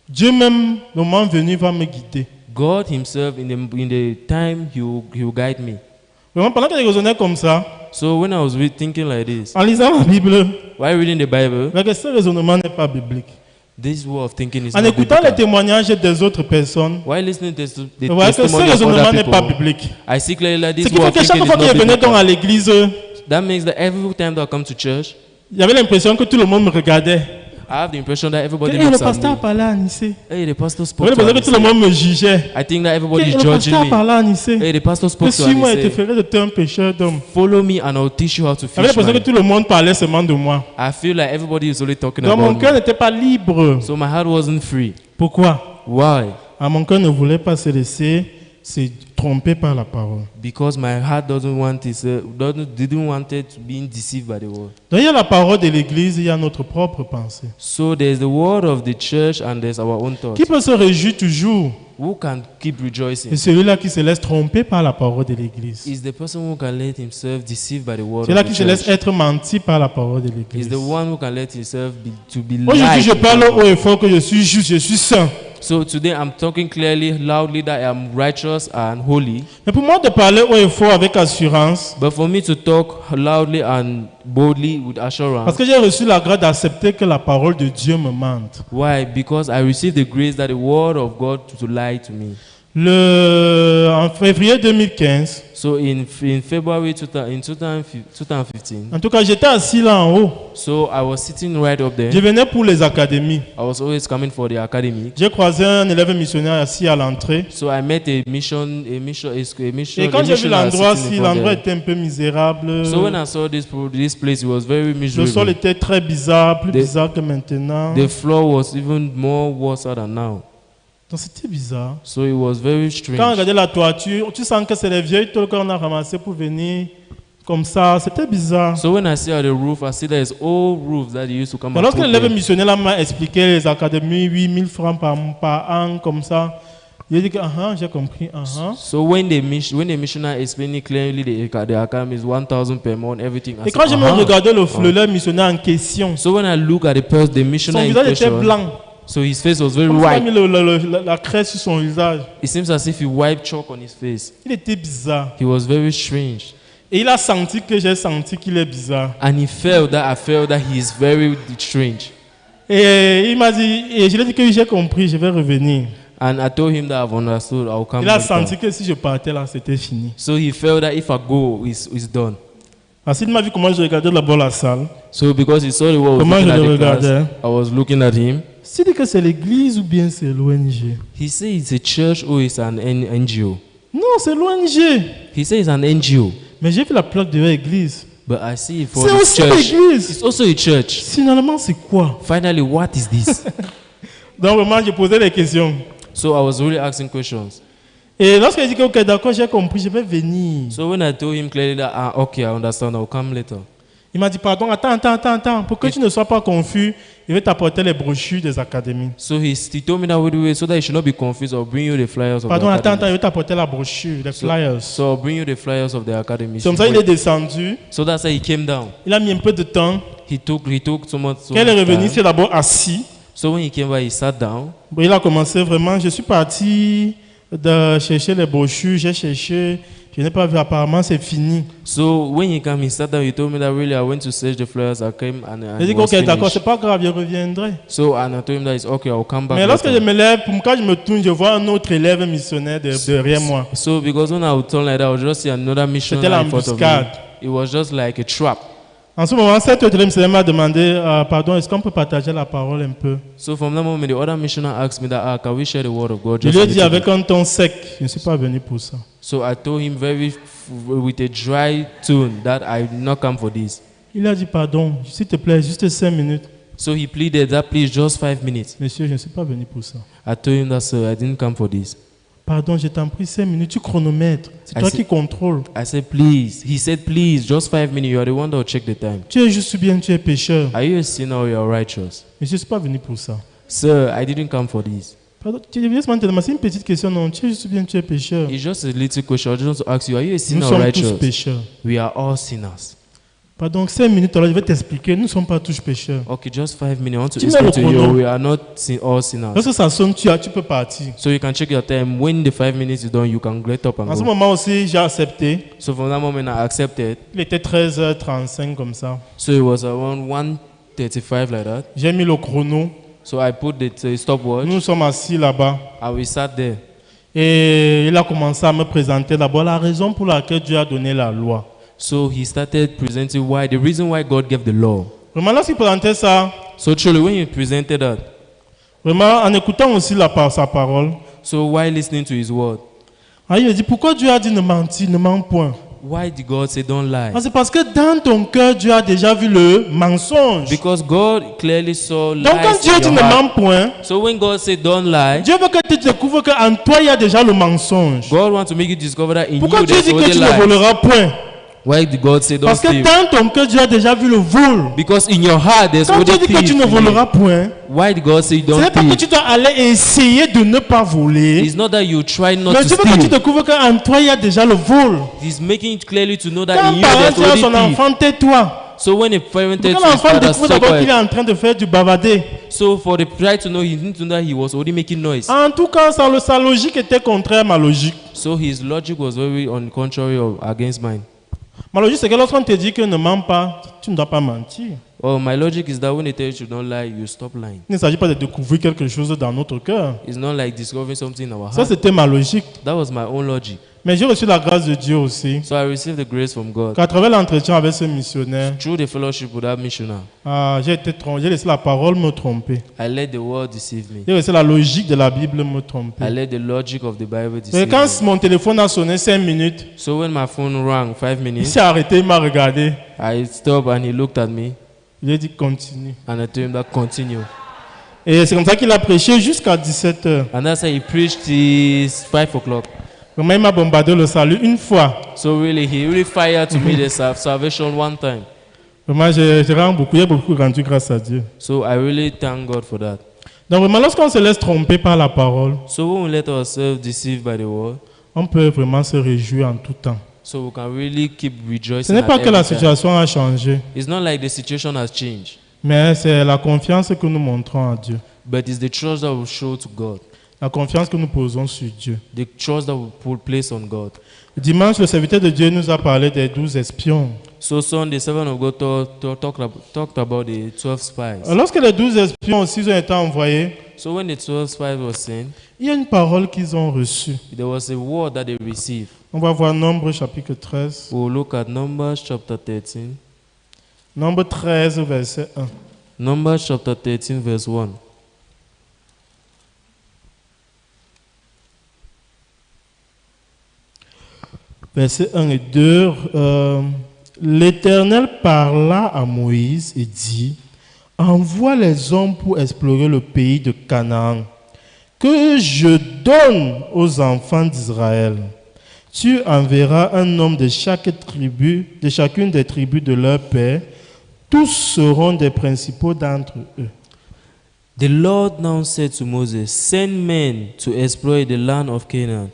Dieu même, le moment venu, va me guider. God Himself, in the time He will guide me. Vraiment, pendant que je raisonnais comme ça, So when I was thinking like this, en lisant la Bible, while reading the Bible, ce raisonnement n'est pas biblique. this way of thinking is En not écoutant les biblical. témoignages des autres personnes, While listening to the vous voyez que ce testimony of raisonnement other n'est pas people, biblique. I see clearly that Ce this qui way fait of que chaque thinking fois is que je not venais donc à biblical. l'église, That means that every time that I come to church, j'avais l'impression que tout le monde me regardait. I have the impression that everybody Et le looks at pasteur a me. parlé à Nicée. Hey, the pastor J'avais spoke to l'impression que tout le Anissé. monde me jugeait. I think that everybody Et is le pasteur a judging me. parlé à Nicée. Hey, the pastor Que spoke to suis-moi et te Anissé. ferai de toi un pécheur d'homme. Follow me and I'll teach you how to J'avais fish. l'impression que Man. tout le monde parlait seulement de moi. I feel like everybody is only talking Donc mon about cœur me. n'était pas libre. So my heart wasn't free. Pourquoi? Why? Mon cœur ne voulait pas se laisser tromper par la parole. Because my heart didn't want it to be deceived by the word. Donc il y a la parole de l'église, il y a notre propre pensée. So there's the word of the church and there's our own thoughts. Qui peut se réjouir toujours? Who can keep rejoicing? C'est celui-là qui se laisse tromper par la parole de l'église. Is the person who can let himself deceive by the word Celui-là of qui the se laisse church. être menti par la parole de Is l'église. the one who can let himself be Aujourd'hui, lied. je parle haut et fort que je suis juste, je suis saint. So today I'm talking clearly, loudly that I am righteous and holy. Mais pour moi de parler haut et fort avec assurance, But for me to talk loudly and boldly with parce assurance. que j'ai reçu la grâce d'accepter que la parole de Dieu me mente. Why? Because I received the grace that the word of God to lie to me. En février 2015, So in February 2015, en tout cas, j'étais assis là en haut. so I was sitting right up there. Je venais pour les académies. I was always coming for the academy. J'ai croisé un élève missionnaire assis à l'entrée. So I met a Et quand j'ai vu l'endroit, si l'endroit était un peu misérable, So when I saw this place, it was very le sol miserable. était très bizarre, plus The- bizarre que maintenant. The floor was even more worse than now. Donc c'était bizarre. So it was very Quand on strange. regardait la toiture, tu sens que c'est les vieilles tôles qu'on a ramassées pour venir comme ça. C'était bizarre. So when I see at the roof, I see there's old roofs that they used to come Mais and lorsque put l'élève there. missionnaire là m'a expliqué les académies, 8000 francs par an, comme ça, j'ai dit que j'ai compris. So when the missionary explained clearly the academy is 1,000 per month, everything. I Et said, quand je me "Uh-huh." regardais l'élève missionnaire en question, So when I look at the son missionary in visage était question, blanc. so his face was very Comme s'il avait white. mis la craie sur son visage. It seems as if he wiped chalk on his face. Il était bizarre. He was very strange. Et il a senti que j'ai senti qu'il est bizarre. And I felt that he is very strange. Et il m'a dit, et je lui ai dit que j'ai compris, je vais revenir. And I told him that I've understood, I'll come Il a later. senti que si je partais là, c'était fini. So he felt that if I go, it's done. Parce qu'il m'a vu comment je regardais d'abord la salle. So because he saw the world Comment looking je at le the class, regardais? I was looking at him. S'il dit que c'est l'église ou bien c'est l'ONG? He said it's a church or it's an NGO. Non, c'est l'ONG. He said it's an NGO. Mais j'ai vu la plaque de l'église. But I see it for C'est the aussi church. l'église. It's also a church. Finalement, c'est quoi? Finally, what is this? Donc, vraiment, j'ai posé des questions. So I was really asking questions. Et lorsqu'il dit que, ok, d'accord, j'ai compris, je vais venir. So when I told him clearly that, okay, I understand, I'll come later. Il m'a dit, pardon, attends. Pour que tu ne sois pas confus, il va t'apporter les brochures des académies. So he told me that way so that you should not be confused. I'll bring you the flyers of Pardon, the attends, academy. il va t'apporter la brochure, les flyers. So I'll bring you the flyers of the academy. C'est comme ça qu'il est descendu. So that's how he came down. Il a mis un peu de temps. He took so much Quand il est revenu, time. c'est d'abord assis. So when he came back, he sat down. Bon, il a commencé vraiment. Je suis parti de chercher les brochures, j'ai cherché. Je n'ai pas vu, apparemment, c'est fini. So when he came, he sat down. He told me that really I went to search the flyers. I came and J'ai dit, it was ok, d'accord, finished. c'est pas grave, je reviendrai. So and I told him that it's okay. I'll come back. Mais lorsque je later. me lève, quand je me tourne, je vois un autre élève missionnaire derrière moi. So because when I would turn like that, I would just see another missionary C'était in front of me. l'embuscade. It was just like a trap. En ce moment, cet autre élève missionnaire m'a demandé, pardon, est-ce qu'on peut partager la parole un peu? So from that moment, the other missionary asked me that, can we share the word of God? Je Just lui a ai dit little avec bit? un ton sec, je ne suis pas venu pour ça. So I told him with a dry tone that I did not come for this. Il a dit, pardon, s'il te plaît, juste 5 minutes. So he pleaded that please just 5 minutes. Monsieur, je ne suis pas venu pour ça. I told him that sir, I didn't come for this. Pardon, je t'en prie, 5 minutes, tu chronomètres. C'est I toi see. qui contrôles. I said please. He said please, just 5 minutes. You are the one that will check the time. Tu es juste bien, tu es pécheur. Are you a sinner or you are righteous? Mais je ne suis pas venu pour ça. Sir, I didn't come for this. Pardon, tu devais se demander, c'est une petite question, non? Tu es juste bien, tu es pécheur. It's just a little question. I just want to ask you, are you a Nous sinner or sommes tous righteous? pécheurs. We are all sinners. Pardon, 5 minutes, alors je vais t'expliquer. Nous ne sommes pas tous pécheurs. Okay, just 5 minutes. I want to Tu mets explain le to you, chrono. we are not all sinners. Lorsque ça sonne, tu peux partir. So you can check your time. When the 5 minutes is done, you can get up and En ce go. moment aussi, j'ai accepté. So from that moment, I accepted. Il était 13h35 comme ça. So it was around 1:35 like that. J'ai mis le chrono. So I put the stopwatch Nous sommes assis là-bas. and we sat there. Et il a commencé à me présenter d'abord la raison pour laquelle Dieu a donné la loi. So he started presenting the reason why God gave the law. Vraiment, lorsqu'il présentait ça, So truly, when he presented that, vraiment, en écoutant aussi sa parole, so while listening to his word, il a dit, pourquoi Dieu a dit ne mentir, ne ment point? why did God say don't lie? C'est parce que dans ton cœur, Dieu a déjà vu le mensonge. Because God clearly saw lies Donc quand Dieu in dit your ne heart. ment point, So when God said don't lie, Dieu veut que tu découvres qu'en toi, il y a déjà le mensonge. God wants to make you discover that in Pourquoi you Dieu there's dit que already tu ne lies. voleras point? Why did God say don't Parce que steal? dans ton cœur, Dieu a déjà vu le vol. Because in your heart there's Quand already Dieu dit que thief tu ne in you. voleras point, Why did God say ce don't n'est pas que steal? tu dois aller essayer de ne pas voler. It's not that you try not Mais to Dieu veut que tu steal. découvres qu'en toi, il y a déjà le vol. He's making it clearly to know that Quand in un you parent there's dit à son already thief. enfant, tais-toi. So when a parent tells Quand his l'enfant father, découvre stop d'abord qu'il est quiet. en train de faire du bavardé. So for the child to know, he didn't know that he was already making noise. En tout cas, sa logique était contraire à ma logique. So his logic was very on contrary or against mine. Ma logique, c'est que lorsqu'on te dit que ne mens pas, tu ne dois pas mentir. Oh, my logic is that when they tell you to don't lie, you stop lying. Il ne s'agit pas de découvrir quelque chose dans notre cœur. It's not like discovering something in our Ça, heart. c'était ma logique. That was my own logic. Mais j'ai reçu la grâce de Dieu aussi. So I received the grace from God. Qu'à travers l'entretien avec ce missionnaire, Through the fellowship with that missionary, j'ai laissé la parole me tromper. I let the world deceive me. J'ai laissé la logique de la Bible me tromper. I let the logic of the Bible Et deceive quand me. mon téléphone a sonné 5 minutes, So when my phone rang 5 il minutes, s'est arrêté, il m'a regardé. I stopped and he looked at me Il a dit continue. and I told him that continue. Et c'est comme ça qu'il a prêché jusqu'à 17h. And that's how he preached till 5 o'clock. Vraiment, il m'a bombardé le salut une fois. So really, he really fired to me the salvation one time. Vraiment, j'ai beaucoup rendu grâce à Dieu. So I really thank God for that. Donc vraiment, lorsqu'on se laisse tromper par la parole, So when we let ourselves deceive by the world, on peut vraiment se réjouir en tout temps. so we can really keep Ce rejoicing. n'est at pas que la every time. situation a changé, It's not like the situation has changed, mais c'est la confiance que nous montrons à Dieu. but it's the trust that we show to God, La confiance que nous posons sur Dieu. the trust that we put place on God. Dimanche, le serviteur de Dieu nous a parlé des 12 espions. So Sunday, servant of God talked about the 12 spies. Lorsque les 12 espions aussi ont été envoyés, So when the 12 spies were sent, il y a une parole qu'ils ont reçue. there was a word that they received. On va voir Nombre chapitre 13. We'll look at Numbers chapter 13. Nombre 13, verset 1. Numbers chapter 13, verse 1. Versets 1 et 2. L'Éternel parla à Moïse et dit, envoie les hommes pour explorer le pays de Canaan, que je donne aux enfants d'Israël. Tu enverras un homme de chaque tribu, de chacune des tribus de leur père. Tous seront des principaux d'entre eux. The Lord now said to Moses, send men to explore the land of Canaan,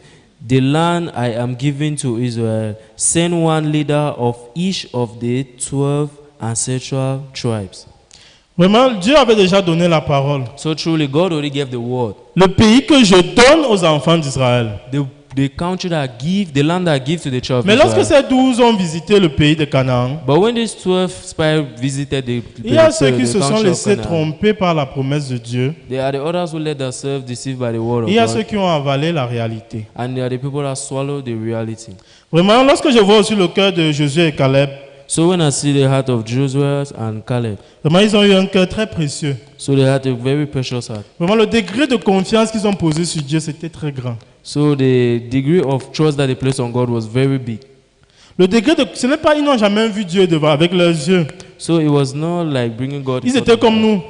the land I am giving to Israel. Send one leader of each of the 12 ancestral tribes. Vraiment, Dieu avait déjà donné la parole. So truly, God already gave the word. Le pays que je donne aux enfants d'Israël. The country that I give, the land that I give to the children of Mais lorsque Israel. ces 12 ont visité le pays de Canaan, But when these 12 spies visited il y a ceux the qui se sont country of laissés Canaan, tromper par la promesse de Dieu. they are the others who let themselves deceived by the word of Il y a ceux God. qui ont avalé la réalité. And they are the people that swallow the reality. Vraiment, lorsque je vois aussi le cœur de Josué et Caleb, So when I see the heart of Joshua and Caleb, vraiment, ils ont eu un cœur très précieux. so they had a very precious heart. Vraiment, le degré de confiance qu'ils ont posé sur Dieu, c'était très grand. So the degree of trust that they placed on God was very big. Le degré de... Ce n'est pas... Ils n'ont jamais vu Dieu devant, avec leurs yeux. So it was not like bringing God. Ils in front étaient of comme God. nous.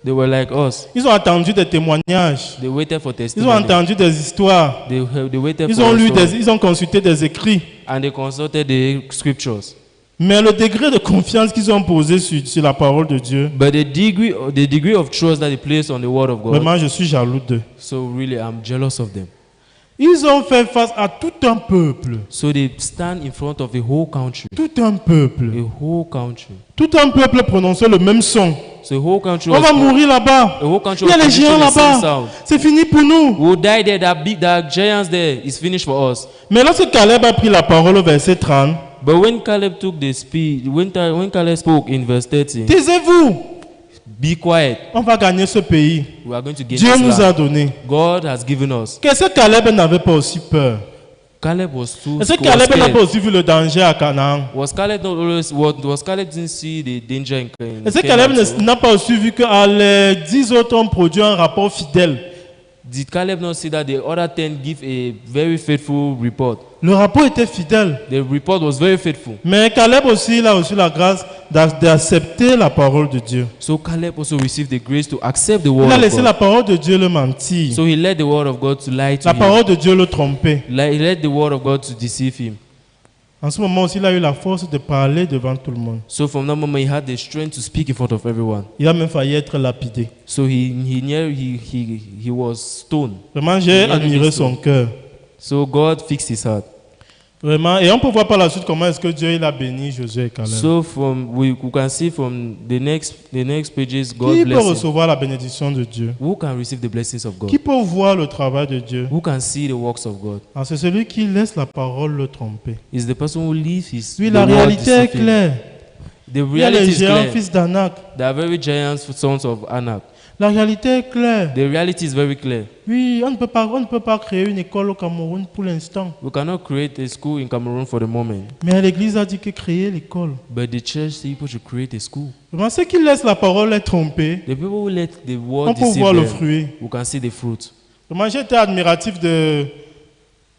They were like us. Ils ont attendu des témoignages. They waited for Ils ont testimony. entendu des histoires. They waited Ils for ont a lu story. ils ont consulté des écrits. And they consulted the scriptures. Mais le degré de confiance qu'ils ont posé sur la parole de Dieu, But the degree of trust that they placed on the word of God. vraiment, je suis jaloux d'eux. So really, I'm jealous of them. Ils ont fait face à tout un peuple. So they stand in front of the whole country. Tout un peuple. A whole country. Tout un peuple prononçait le même son. So the whole country On was. va mourir là-bas. The whole country Il y a was les géants producing the same là-bas. sound. C'est fini pour nous. We'll die there. That giants there is finished for us. Mais lorsque Caleb a pris la parole au verset 30, But when Caleb took the speech, when Caleb spoke in verse 30, taisez-vous, be quiet. on va gagner ce pays. We are going to gain Dieu this nous a land. donné. God has given us. Qu'est-ce que Caleb n'avait pas aussi peur? Caleb was too Est-ce que was Caleb n'a scared. pas aussi vu le danger à Canaan? Was Caleb not always? Was Caleb didn't see the danger in Est-ce que Canaan Caleb too? n'a pas aussi vu que les 10 autres ont produit un rapport fidèle? Did Caleb not see that the other 10 give a very faithful report? Le rapport était fidèle. The report was very faithful. Mais Caleb aussi, il a reçu la grâce d'accepter la parole de Dieu. So Caleb also received the grace to accept the word Il a of laissé God. la parole de Dieu le mentir. So he let the word of God to lie to La him. parole de Dieu le tromper. He let the word of God to deceive him. En ce moment aussi, il a eu la force de parler devant tout le monde. So from that moment, he had the strength to speak in front of everyone. Il a même failli être lapidé. So he was stoned. Vraiment, j'ai Il a admiré été son cœur. So God fixed his heart. Vraiment. Et on peut voir par la suite comment est-ce que Dieu il a béni Josué et Caleb. So we can see from the next pages, God Qui peut bless him. recevoir la bénédiction de Dieu? Who can receive the blessings of God? Qui peut voir le travail de Dieu? Who can see the works of God? Ah, c'est celui qui laisse la parole le tromper. Is the person who leaves his. Oui, the la word réalité est deceive him. claire. The Il y a reality les is géants clear. fils d'Anak. They are very giants, sons of Anak. La réalité est claire. The reality is very clear. Oui, on ne peut pas créer une école au Cameroun pour l'instant. We cannot create a school in Cameroon for the moment, Mais l'Église a dit que créer l'école. but the church said people should create a school. Vraiment, ceux qui laissent la parole les tromper, The people who let the on word peut deceive voir le them, fruit. we can see the fruit. Vraiment, j'ai été admiratif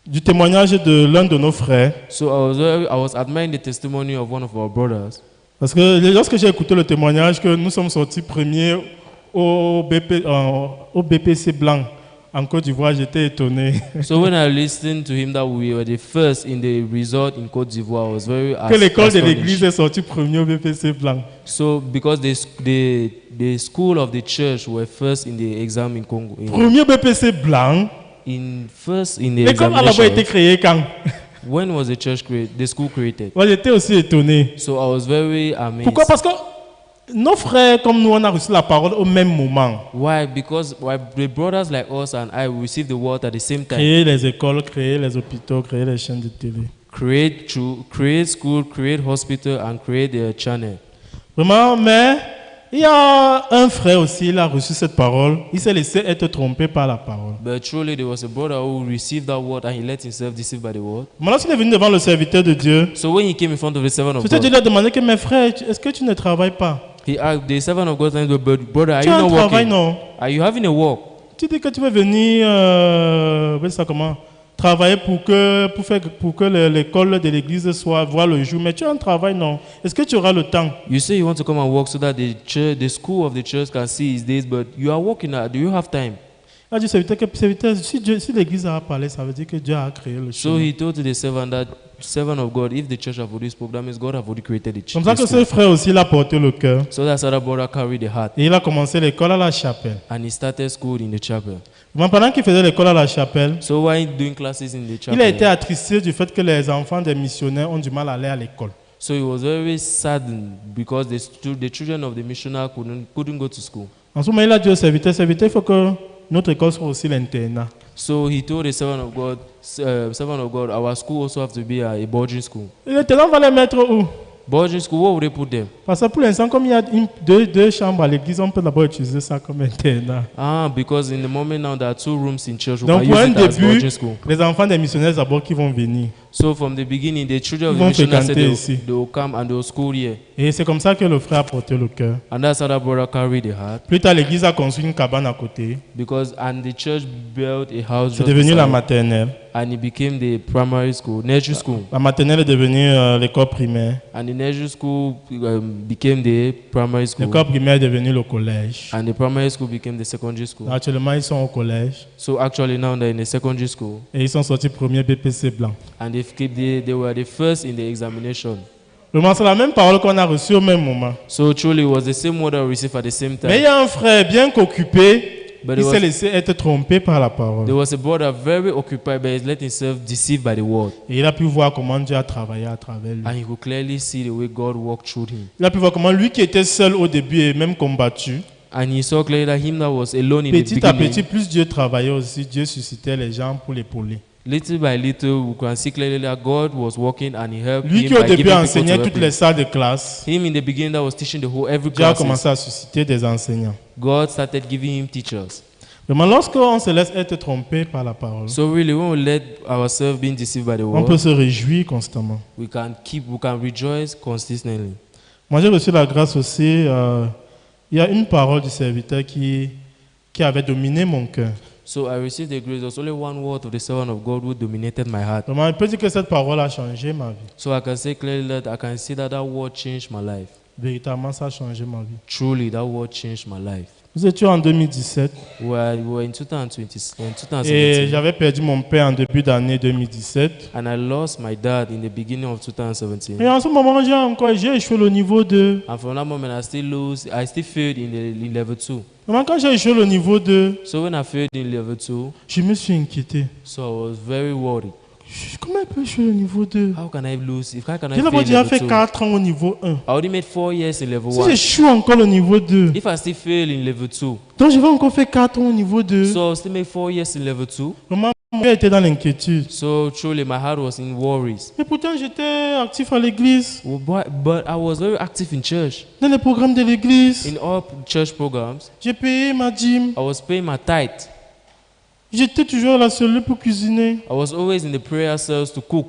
du témoignage de l'un de nos frères. So I was admiring the testimony of one of our brothers. Parce que lorsque j'ai écouté le témoignage que nous sommes sortis premiers au BPC Blanc en Côte d'Ivoire, j'étais étonné. So when I listened to him that we were the first in the resort in Côte d'Ivoire, I was very Que l'école de astonished. l'église est sortie premier au BPC Blanc. So because the school of the church were first in the exam in Congo, Premier au BPC Blanc. first in the L'école a d'abord été examination. créée quand? When was the school created? Moi, j'étais aussi étonné. So I was very amazed. Pourquoi? Parce que nos frères comme nous, on a reçu la parole au même moment. Why? Because the brothers like us and I received the word at the same time. Créer les écoles, créer les hôpitaux, créer les chaînes de télé. Create school, create hospital, and create a channel. Vraiment, mais Il y a un frère aussi, il a reçu cette parole. Il s'est laissé être trompé par la parole. But truly, there was a brother who received that word and he let himself deceive by the word. Maintenant, il est venu devant le serviteur de Dieu. So when he came in front of the servant of Dieu lui God, a demandé que mes frères, est-ce que tu ne travailles pas? he asked the servant of God, brother, are Tu you as un not travail, working? non? Are you having a work? Tu dis que tu veux venir, ça comment? Travailler pour que l'école de l'église soit voir le jour. Mais tu as un travail, non? Est-ce que tu auras le temps? You say you want to come and work so that the school of the church can see his days, but you are working. Do you have time? Il a dit, serviteur, si l'église a parlé, ça veut dire que Dieu a créé le So chemin. he told to the servant that, servant of God, if the church have already spoke, that means God have already created the church. Comme ça que ce frère aussi, il a porté le cœur. So that's how that brother carried the heart. Et il a commencé l'école à la chapelle. And he started school in the chapel. Pendant qu'il faisait l'école à la chapelle, So while doing classes in the il a été chapel, attristé du fait que les enfants des missionnaires ont du mal à aller à l'école. so he was very saddened because the children of the missionary couldn't go to school. En ce moment, il a dit au serviteur, il faut que notre école soit aussi l'internat. So he told the servant of God, our school also have to be a boarding school. L'internat, on va les mettre où? Boarding school, where would they put them? Parce que pour l'instant, comme il y a deux chambres à l'église, on peut d'abord utiliser ça comme internat. Because in the moment now there are 2 rooms in church, we Donc can pour use un it as début, boarding school. les enfants des missionnaires d'abord qui vont venir. So from the beginning, the children of Ils the vont missionaries said fréquenter ici. they will come and they will school here. Et c'est comme ça que le frère a porté le cœur. And that's how that brother carried the heart. Plus tard, l'église a construit une cabane à côté. And the church built a house C'est just devenu la beside, maternelle. and it became the primary school, nursery school. La maternelle est devenue l'école primaire. And the nursery school became the primary school. L'école primaire est devenue le collège. And the primary school became the secondary school. Actuellement, ils sont au collège. So actually now they're in the secondary school. Et ils sont sortis premier BPC blanc. And they were the first in the examination. Vraiment, c'est la même parole qu'on a reçue au même moment. So truly it was the same word I received at the same Mais il y time. a un frère bien qu'occupé, But il s'est laissé être trompé par la parole. there was a brother very occupied, but he let himself deceived by the word. Et il a pu voir comment Dieu a travaillé à travers lui. And he could clearly see the way God walked through him. Il a pu voir comment lui qui était seul au début et même combattu, And he saw clearly that him that was alone in the petit à petit, beginning, plus Dieu travaillait aussi, Dieu suscitait les gens pour l'épauler. little by little, we can see clearly that God was working and he helped Lui him qui au by début giving people enseignait to help toutes les him. salles de classe, Him in the beginning that was teaching the whole every Dieu a class. commencé à susciter des enseignants. God started giving him teachers. Vraiment, lorsqu'on se laisse être trompé par la parole, So really, when we let ourselves being deceived by the on peut word, se réjouir constamment. we can rejoice consistently. Moi, j'ai reçu la grâce aussi. Il y a une parole du serviteur qui avait dominé mon cœur. So I received the grace. There's only one word of the servant of God who dominated my heart. Vraiment, je peux dire que cette parole a changé ma vie. So I can say clearly that I can see that word changed my life. Véritablement, ça a changé ma vie. Truly, that word changed my life. Nous étions en 2017 We were in 2020, in et 2017, j'avais perdu mon père en début d'année 2017. and I lost my dad in the beginning of 2017. Et en ce moment, j'ai échoué le niveau 2. And from that moment, I still failed in level 2. Vraiment, quand j'ai échoué le niveau 2, So when I failed in level 2, je me suis inquiété. so I was very worried. Comment il peut échouer le niveau 2? How can I lose? How can I J'ai fail déjà level fait 2? 4 ans au niveau 1. I already made 4 years in level Si 1. j'échoue encore le niveau 2, If I still fail in level 2, donc je vais encore faire 4 ans au niveau 2. so I'll still make 4 years in level 2. Vraiment, mon cœur était dans l'inquiétude. So truly, my heart was in worries. Mais pourtant, j'étais actif à l'église, But I was very active in church. dans les programmes de l'église. In all church programs, J'ai payé ma dîme. I was paying my tithe. J'étais toujours à la cellule pour cuisiner. I was always in the prayer cells to cook.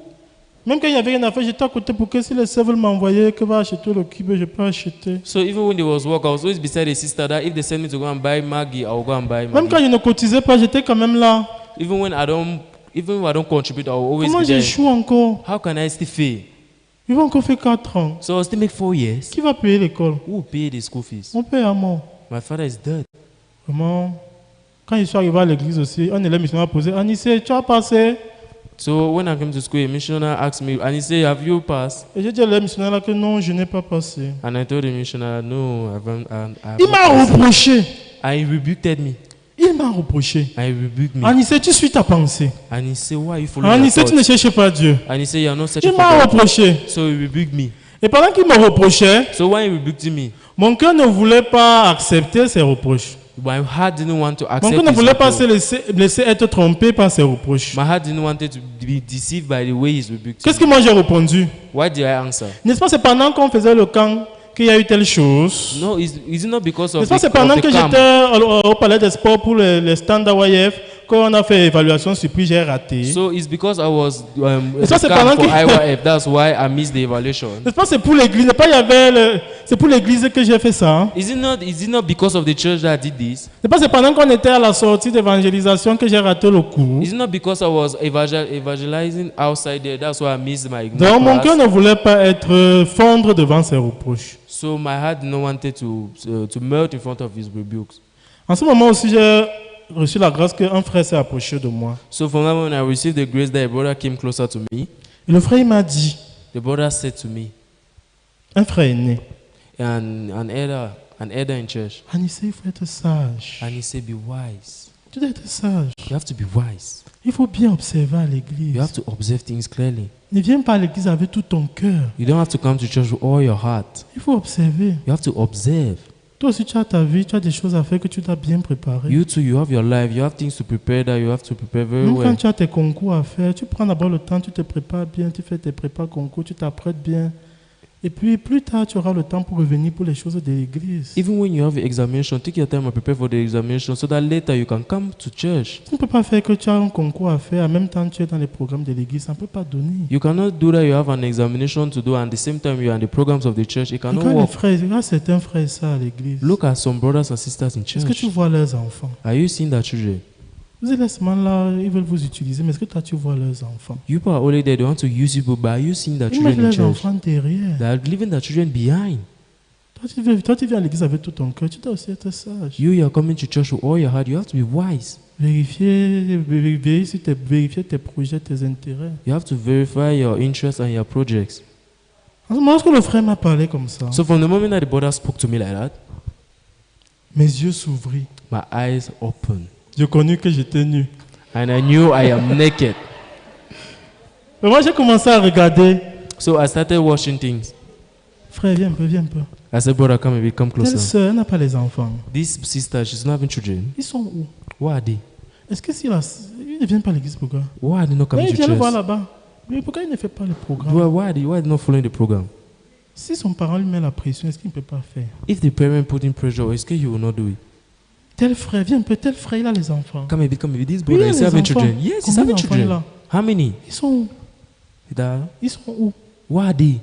Même quand il n'y avait rien à faire, j'étais à côté pour que si les sœurs veulent m'envoyer, que va acheter le cube, je peux acheter. So even when there was work, I was always beside a sister that if they send me to go and buy Maggie, I will go and buy Même quand Maggie. je ne cotisais pas, j'étais quand même là. Even when I don't contribute, I will always Comment be there. j'échoue encore? How can I still fail? Il va encore faire 4 ans. So I'll still make 4 years. Qui va payer l'école? Who will pay the school fees? Mon père est mort. My father is dead. Vraiment, quand je suis arrivé à l'église aussi, un élève missionnaire m'a posé, Anissé, tu as passé? So when I came to school, a missionary asked me, and he said, "Have you passed?" Et j'ai dit à l'élève missionnaire là que non, je n'ai pas passé. And I told the missionary, "No, I haven't." Il m'a reproché. And he rebuked me. Il m'a reproché. And he rebuked me. Anissé, tu suis ta pensée. And he said, "Why are you following your Anissé, tu ne thoughts?" cherches pas Dieu. And he said, "You are not searching Il for m'a God." reproché. So he rebuked me. Et pendant qu'il me reprochait, So when he rebuked me, mon cœur ne voulait pas accepter ses reproches. my heart didn't want to Mon accept cœur ne his voulait pas reproach. se laisser être trompé par ses reproches. My heart didn't want it to be deceived by the way he's rebuked Qu'est-ce me. que moi j'ai répondu? What did I answer? N'est-ce pas, c'est pendant qu'on faisait le camp qu'il y a eu telle chose. No, is it not because of N'est-ce pas, c'est of pendant the que camp? j'étais au palais des sports pour les stands d'AYF, quand on a fait évaluation surprise, j'ai raté. So it's because I was Et ça, at the c'est camp pendant for que- IYF. That's why I missed the evaluation. N'est-ce pas, c'est pour l'église. N'est-ce pas, il y avait c'est pour l'église que j'ai fait ça. Hein. Is it not because of the church that I did this? C'est pas, c'est pendant qu'on était à la sortie d'évangélisation que j'ai raté le cours. Is it not because I was evangelizing outside there? That's why I missed my Donc mon cœur class. ne voulait pas être fondre devant ses reproches. So my heart did not wanted to melt in front of his rebukes. En ce moment aussi, j'ai reçu la grâce qu'un frère s'est approché de moi. So from that moment, I received the grace that a brother came closer to me. Et le frère il m'a dit, The brother said to me, un frère aîné, an elder in church, Anissé, il faut être sage. and he said, be wise. Tu dois être sage. You have to be wise. Il faut bien observer à You l'église. have to observe things clearly. Ne viens pas à l'église avec tout ton cœur. You don't have to come to church with all your heart. Il faut observer. You have to observe. Toi aussi, tu as ta vie, tu as des choses à faire que tu dois bien préparer. You too, you have your life. You have things to prepare that you have to prepare very Même quand well. tu as tes concours à faire, tu prends d'abord le temps, tu te prépares bien, tu fais tes prépas concours, tu t'apprêtes bien. Et puis plus tard, tu auras le temps pour revenir pour les choses de l'église. Even when you have your examination, take your time and prepare for the examination so that later you can come to church. Tu ne peux pas faire que tu as un concours à faire, en même temps tu es dans les programmes de l'église, ça ne peut pas donner. You cannot do that. You have an examination to do, and at the same time you are in the programs of the church. It cannot Regarde les work. frères, regarde certains frères et sœurs à l'église. Look at some brothers and sisters in Est-ce que tu church. vois leurs enfants? Are you seeing their children? Vous êtes là, seulement là, ils veulent vous utiliser, mais est-ce que toi tu vois leurs enfants? You people are only there. They want to use you, but are you seeing their Ils mettent children in leurs church? enfants derrière. They are leaving their children behind. Toi, tu viens à l'église avec tout ton cœur, tu dois aussi être sage. You are coming to church with all your heart. You have to be wise. Vérifier tes projets, tes intérêts. You have to verify your interests and your projects. En ce moment, lorsque le frère m'a parlé comme ça, So from the moment that the brother spoke to me like that, mes yeux s'ouvrirent. my eyes opened. J'ai connu que j'étais nu. And I knew I am naked. Mais moi, j'ai commencé à regarder. So I started watching things. Frère, viens un peu, viens un peu. I said, brother, come and come Telle closer. sœur, elle n'a pas les enfants. This sister, she's not having children. Ils sont où? Why are they? Est-ce que si ils ne viennent pas à l'église, pourquoi? Why are they not coming Mais to il vient le voir church? là-bas. Mais pourquoi il ne fait pas le programme? Why are they not following the program? Si son parent lui met la pression, est-ce qu'il ne peut pas faire? If the parent put in pressure, is he will not do it? Tel frère, viens un peu, tel frère, il a les enfants. Come a bit. This Oui, il brother a is les having enfants. children. Yes, he's Combien having d'enfants il children. a? How many? Ils sont où? Ils sont où? Why are they?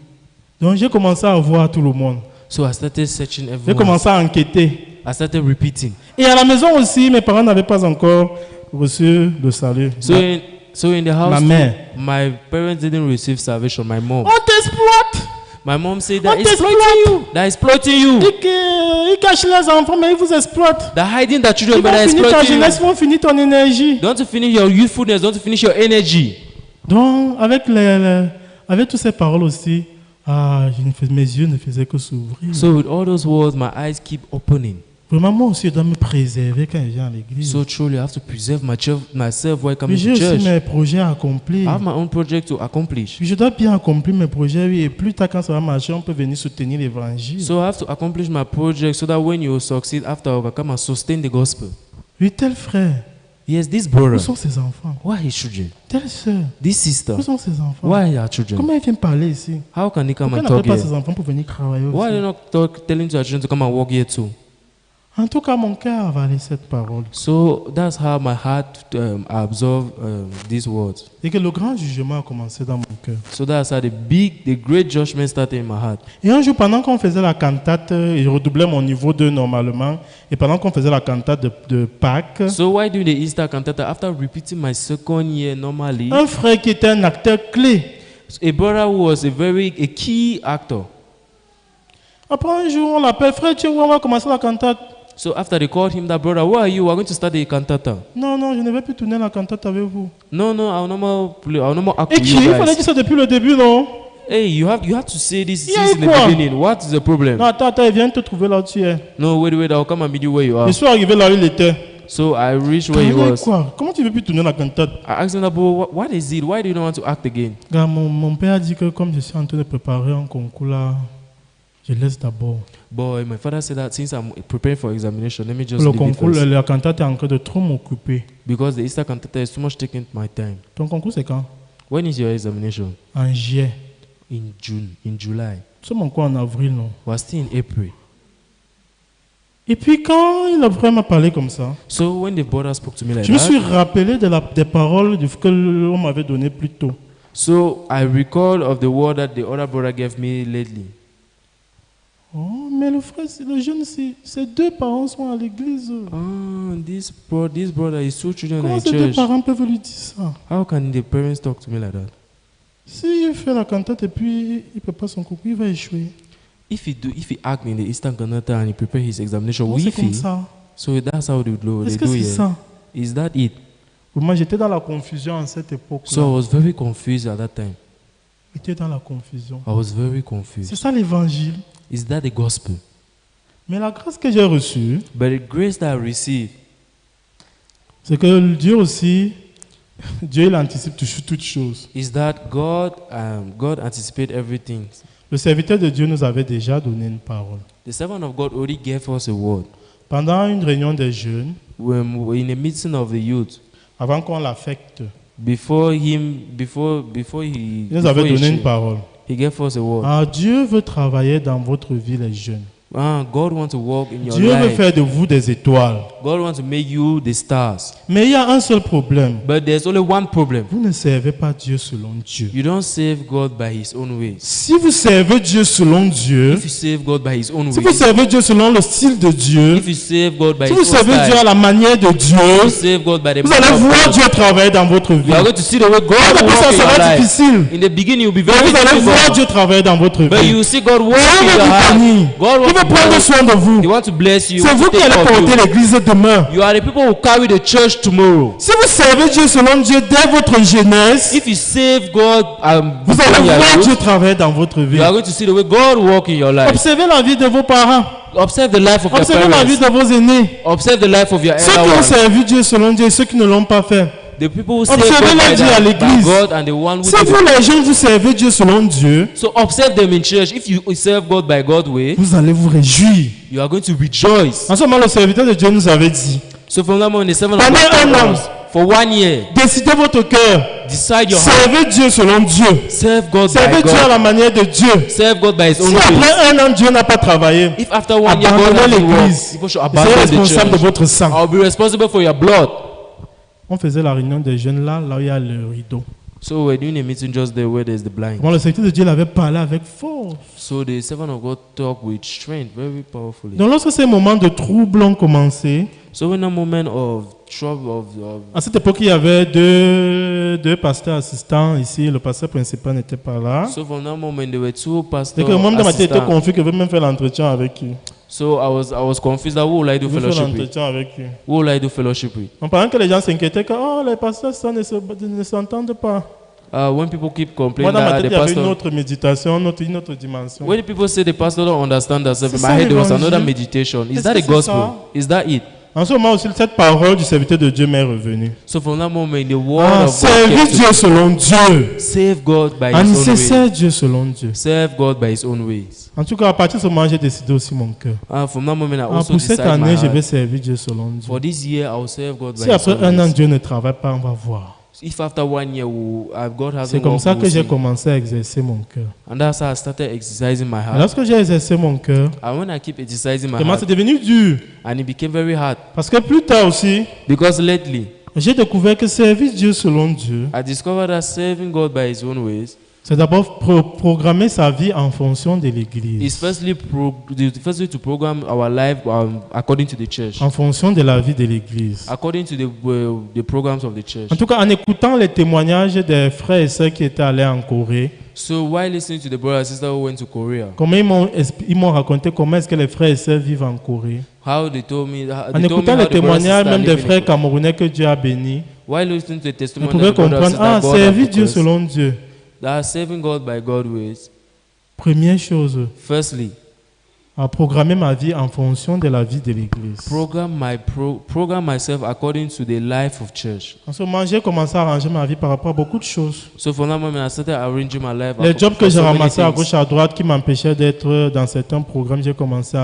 Donc j'ai commencé à voir tout le monde. So I started searching J'ai everyone. commencé à enquêter. I started repeating. Et à la maison aussi, mes parents n'avaient pas encore reçu le salut. So in the house, Ma too, mère. my parents didn't receive salvation. My mom. On t'exploite! My mom said On that exploiting t'exploite! you. They're exploiting you. Ils cachent les enfants, mais ils vous exploitent. They're hiding their children, Ils but vont they're finir ta exploiting jeunesse, you. ils vont finir ton énergie. Don't you finish your youthfulness. Don't you finish your energy. Donc, avec toutes ces paroles aussi, mes yeux ne faisaient que s'ouvrir. So with all those words, my eyes keep opening. Vraiment, moi aussi, je dois me préserver quand je viens à l'église. So truly, I have to preserve myself while coming Puis j'ai to aussi church. mes projets à I accomplir. have my own project to accomplish. Puis je dois bien accomplir mes projets, oui, et plus tard, quand ça va marcher, on peut venir soutenir l'évangile. So I have to accomplish my project so that when you succeed, after I overcome and sustain the gospel. Oui, tel frère, Yes, this où brother. sont ses enfants? Why his children? Telle sœur, This sister. où sont ses enfants? Why are children? Comment ils viennent parler ici? How can they come Pourquoi and ils talk n'appellent pas here? ses enfants pour venir travailler Why are they aussi? not telling their children to come and work here too? En tout cas, mon cœur a avalé cette parole. So that's how my heart absorbed these words. Et que le grand jugement a commencé dans mon cœur. So that's how the great judgment started in my heart. Et un jour, pendant qu'on faisait la cantate, je redoublais mon niveau 2 normalement. Et pendant qu'on faisait la cantate de Pâques, So why doing the Easter cantata? After repeating my second year normally, un frère qui était un acteur clé, a brother who was a key actor. après un jour, on l'appelle, frère, tu vois, on va commencer la cantate. So after they called him, that brother, where are you? We're going to start the cantata. Non, non, je ne vais plus tourner la cantate avec vous. No, I'll no more act Et with qui? you Il fallait guys. dire ça depuis le début, non? Hey, you have to say this Yeah, since in the quoi? beginning. What is the problem? Non, attends, il vient te trouver là où tu es. No, wait, I'll come and meet you where you are. Je suis arrivé là où il était. So I reached where he Carré, was. quoi? Comment tu veux plus tourner la cantate? I asked him, but what is it? Why do you not want to act again? Regarde, mon père a dit que comme je suis en train de préparer un concours là, je laisse d'abord. But my father said that since I'm preparing for examination, let me just Le leave it concours, first. la cantate est en train de trop m'occuper. Because the Easter cantata is too much taking my time. Ton concours c'est quand? When is your examination? En juillet. in July. Nous sommes encore en avril, non? We're still in April. Et puis quand il a vraiment parlé comme ça, So when the brother spoke to me like je me suis that, rappelé des paroles que l'on m'avait données plus tôt. so I recall of the word that the other brother gave me lately. Oh, mais le frère, le jeune, ses deux parents sont à l'église. Oh, this brother, his two children are Comment in ces deux church. parents peuvent lui dire ça? How can the parents talk to me like that? S'il fait la cantate et puis il ne peut pas son concours, il va échouer. If he act in the Eastern Canada and he prepare his examination Oh, with c'est comme it, ça. so that's how they do Est-ce que c'est it. ça? Is that it? Moi, j'étais dans la confusion à cette époque-là. So I was very confused at that time. J'étais dans la confusion. I was very C'est confused. ça l'évangile. Is that the gospel? Mais la grâce que j'ai reçue, But the grace that I received, c'est que Dieu aussi, Dieu il anticipe toujours toutes choses. is that God anticipates everything. Le serviteur de Dieu nous avait déjà donné une parole. The servant of God already gave us a word. Pendant une réunion des jeunes, When we were in a meeting of the youth, avant qu'on l'affecte, before he il nous avait donné une parole. he gave us a word. Ah, Dieu veut travailler dans votre vie, les jeunes. God wants to work in your Dieu veut life. faire de vous des étoiles. God wants to make you the stars. Mais il y a un seul problème. But there's only one problem. Vous ne servez pas Dieu selon Dieu. You don't save God by his own ways. Si vous servez Dieu selon Dieu, If you save God by his own si vous ways, servez Dieu selon le style de Dieu, if you save God by si his vous own servez Dieu à style, la manière de if you Dieu, save God by the vous allez power of voir God, Dieu travailler dans votre vie. you are going to see the way God Au début, works ça in your sera life. difficile. In the beginning, you'll be Mais very vous allez voir difficult. Dieu travailler dans votre But vie. you see God work Dieu in veut your vous bénir. heart. God Il wants veut to prendre bless. soin de vous. He wants to bless you. C'est vous qui Take allez care of porter you. l'église demain. You are the people who carry the church tomorrow. Si vous servez Dieu selon Dieu dès votre jeunesse, If you save God vous before allez you are voir youth, Dieu travailler dans votre vie. you are going to see the way God work in your life. Observez la vie de vos parents. Observe the life of your Observez la vie parents. de vos aînés. Observe the life of your Ceux elder qui ont ones. servi Dieu selon Dieu et ceux qui ne l'ont pas fait. The people who save Observez God leur by, vie à by l'église. God and the one who Si did vous it. les jeunes vous servez Dieu selon Dieu, So observe them in church. If you serve God by God's way, vous allez vous réjouir. you are going to rejoice. En ce moment, le serviteur de Dieu nous avait dit, So from that moment, the servant of pendant God un told an, us, for 1 year, décidez votre cœur. decide your heart. Servez Dieu selon Dieu. Serve God by Servez Dieu à God. la manière de Dieu. Serve God by His Si own way. après un an, Dieu n'a pas travaillé, If after 1 year God abandonnez has worked, l'église. people should Soyez abandon the responsable de church. votre sang. I'll be responsible for your blood. On faisait la réunion des jeunes là où il y a le rideau. So we're doing a meeting just there where there's the blind. Bon, le serviteur de Dieu l'avait parlé avec force. So the servant of God talked with strength, very powerfully. Donc lorsque ces moments de trouble ont commencé, So in a moment of trouble, à cette époque, il y avait deux pasteurs assistants ici. Le pasteur principal n'était pas là. so from that moment there were two Et pastors que moi-même, j'étais assistants. confus que je veux même faire l'entretien avec eux. So I was confused that who will I do Je veux faire fellowship with? l'entretien avec eux. Who will I do fellowship with? Donc pendant que les gens s'inquiétaient que oh, les pasteurs ça ne s'entendent pas. When people keep Moi, complaining dans ma that tête, the il y avait une pastor, autre méditation, une autre dimension. when the people say the pastor don't understand themselves, in C'est my ça, head there was l'évangile. another meditation. Is Est-ce that que the c'est gospel? ça? Is that it? En ce moment aussi, cette parole du serviteur de Dieu m'est revenue. So from that moment, the word Ah, of God servir came to Dieu selon Dieu. save God by Ah, His own nécessaire way. Dieu selon Dieu. Serve God by His own ways. En tout cas, à partir de ce moment, j'ai décidé aussi mon cœur. From that moment, I Ah, also pour cette decided my année, je vais heart. servir Dieu selon Dieu. For this year, I will serve God by Si His après own un an, ways. Dieu ne travaille pas, on va voir. If after 1 year God hasn't C'est comme worked, ça we'll que j'ai see. commencé à exercer mon cœur. And that's how I started exercising my Et heart. lorsque j'ai exercé mon cœur, And when I keep exercising my comment heart, c'est devenu dur. and it became very hard. Parce que plus tard aussi, Because lately, j'ai découvert que servir Dieu selon Dieu, I discovered that serving God by His own ways c'est d'abord programmer sa vie en fonction de is l'Église, firstly to program our life according to the church, en fonction de la vie de l'Église. according to the programs of the church. En tout cas, en écoutant les témoignages des frères et sœurs qui étaient allés en Corée, So while listening to the brother and sister who went to Korea, comment ils m'ont raconté comment est-ce que les frères et sœurs vivent en Corée. how they told me, En écoutant les témoignages même des frères camerounais que Dieu a bénis, while listening to the on testimony pouvait of the brother and comprendre, sister ah, God servir has Dieu blessed, selon Dieu. that serving God by God's ways, Première chose, firstly, à programmer ma vie en fonction de la vie de l'Église. program myself according to the life of church. En ce moment, j'ai commencé à arranger ma vie par rapport à beaucoup de choses. So from that moment, I started arranging my life. Les jobs que for j'ai so many ramassés à things. gauche à droite qui m'empêchaient d'être dans certains programmes, j'ai commencé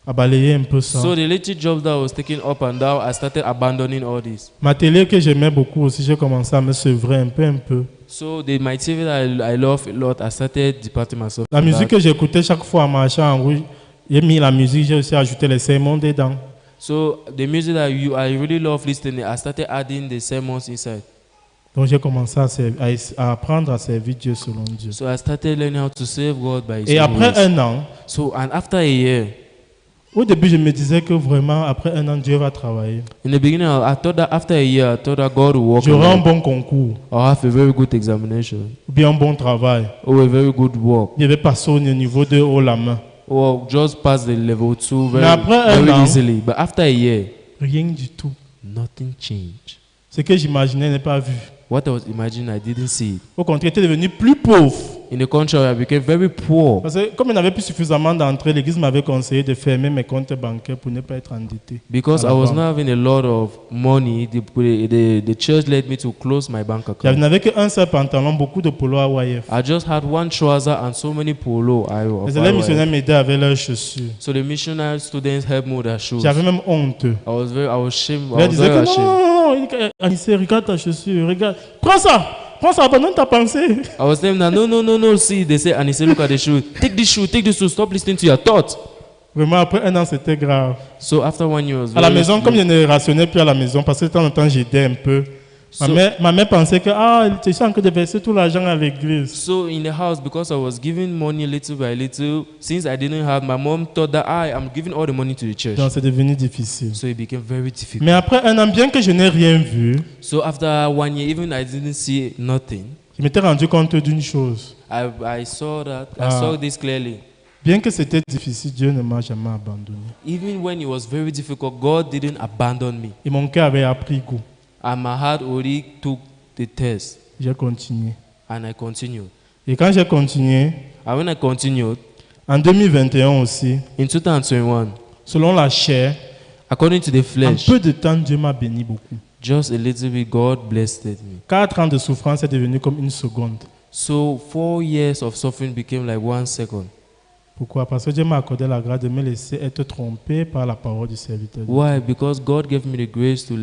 à balayer un peu ça. So the little job that I was taking up and down, I started abandoning all this. Ma télé que j'aimais beaucoup aussi, j'ai commencé à me sevrer un peu. So my TV that I love a lot, I started departing myself. La from musique that. que j'écoutais chaque fois en marchant en rouge, j'ai mis la musique, j'ai aussi ajouté les sermons dedans. So the music that I really love listening, I started adding the sermons inside. Donc j'ai commencé à apprendre à servir Dieu selon Dieu. So I started learning how to serve God by His Et own après ways. un an, So and after a year, au début je me disais que vraiment après un an Dieu va travailler. in the beginning, I thought that after a year, I thought that God would work J'aurai on un me. bon concours, I'll have a very good examination ou bien un bon travail. or a very good work. Je vais passer au niveau 2 haut la main. Or just pass the level 2 Mais après un very an- easily. But after a year, Rien du tout. nothing changed. Ce que j'imaginais n'est pas vu. What I was imagining, I didn't see it. Au contraire, j'étais devenu plus pauvre. In the contrary, I became very poor. Parce que comme il n'avait plus suffisamment d'entrées, l'église m'avait conseillé de fermer mes comptes bancaires pour ne pas être endetté. Because à I la was banque. not having a lot of money, the church led me to close my bank Je account. n'avais qu'un seul pantalon, beaucoup de polo à YF. I just had one trouser and so many polo. Les élèves missionnaires m'aidaient avec leurs chaussures. So the missionary students helped me with their shoes. J'avais même honte. I was ashamed. Ils I was disaient very que ashamed. non, Anissé, regarde ta chaussure, regarde. Prends ça, abandonne ta pensée. I was telling them, no, see, they say, and he said, look at the shoe. Take this shoe, stop listening to your thoughts. Vraiment, après un an, c'était grave. So after 1 year, I was À la very maison, comme je ne rationnais plus à la maison, parce que de temps en temps, j'aidais un peu. So- Ma mère pensait que, tu sens que de verser tout l'argent à l'église. So in the house, because I was giving money little by little, since I didn't have, my mom thought that I am giving all the money to the church. Donc, c'est devenu difficile. So it became very difficult. Mais après un an, bien que je n'ai rien vu, So after 1 year, even I didn't see nothing. je m'étais rendu compte d'une chose. I saw that. I Ah. saw this clearly. Bien que c'était difficile, Dieu ne m'a jamais abandonné. Even when it was very difficult, God didn't abandon me. Et mon cœur avait appris goût. And my heart already took the test. J'ai continué. And I continued. Et quand j'ai continué, And when I continued, en 2021 aussi, in 2021, selon la chair, according to the en flesh, peu de temps, Dieu m'a béni beaucoup. just a little bit, God blessed me. 4 ans de souffrance est devenu comme une seconde. So 4 years of suffering became like 1 second. Pourquoi? Parce que Dieu m'a accordé la grâce de me laisser être trompé par la parole du serviteur. Why? Because God gave me the grace to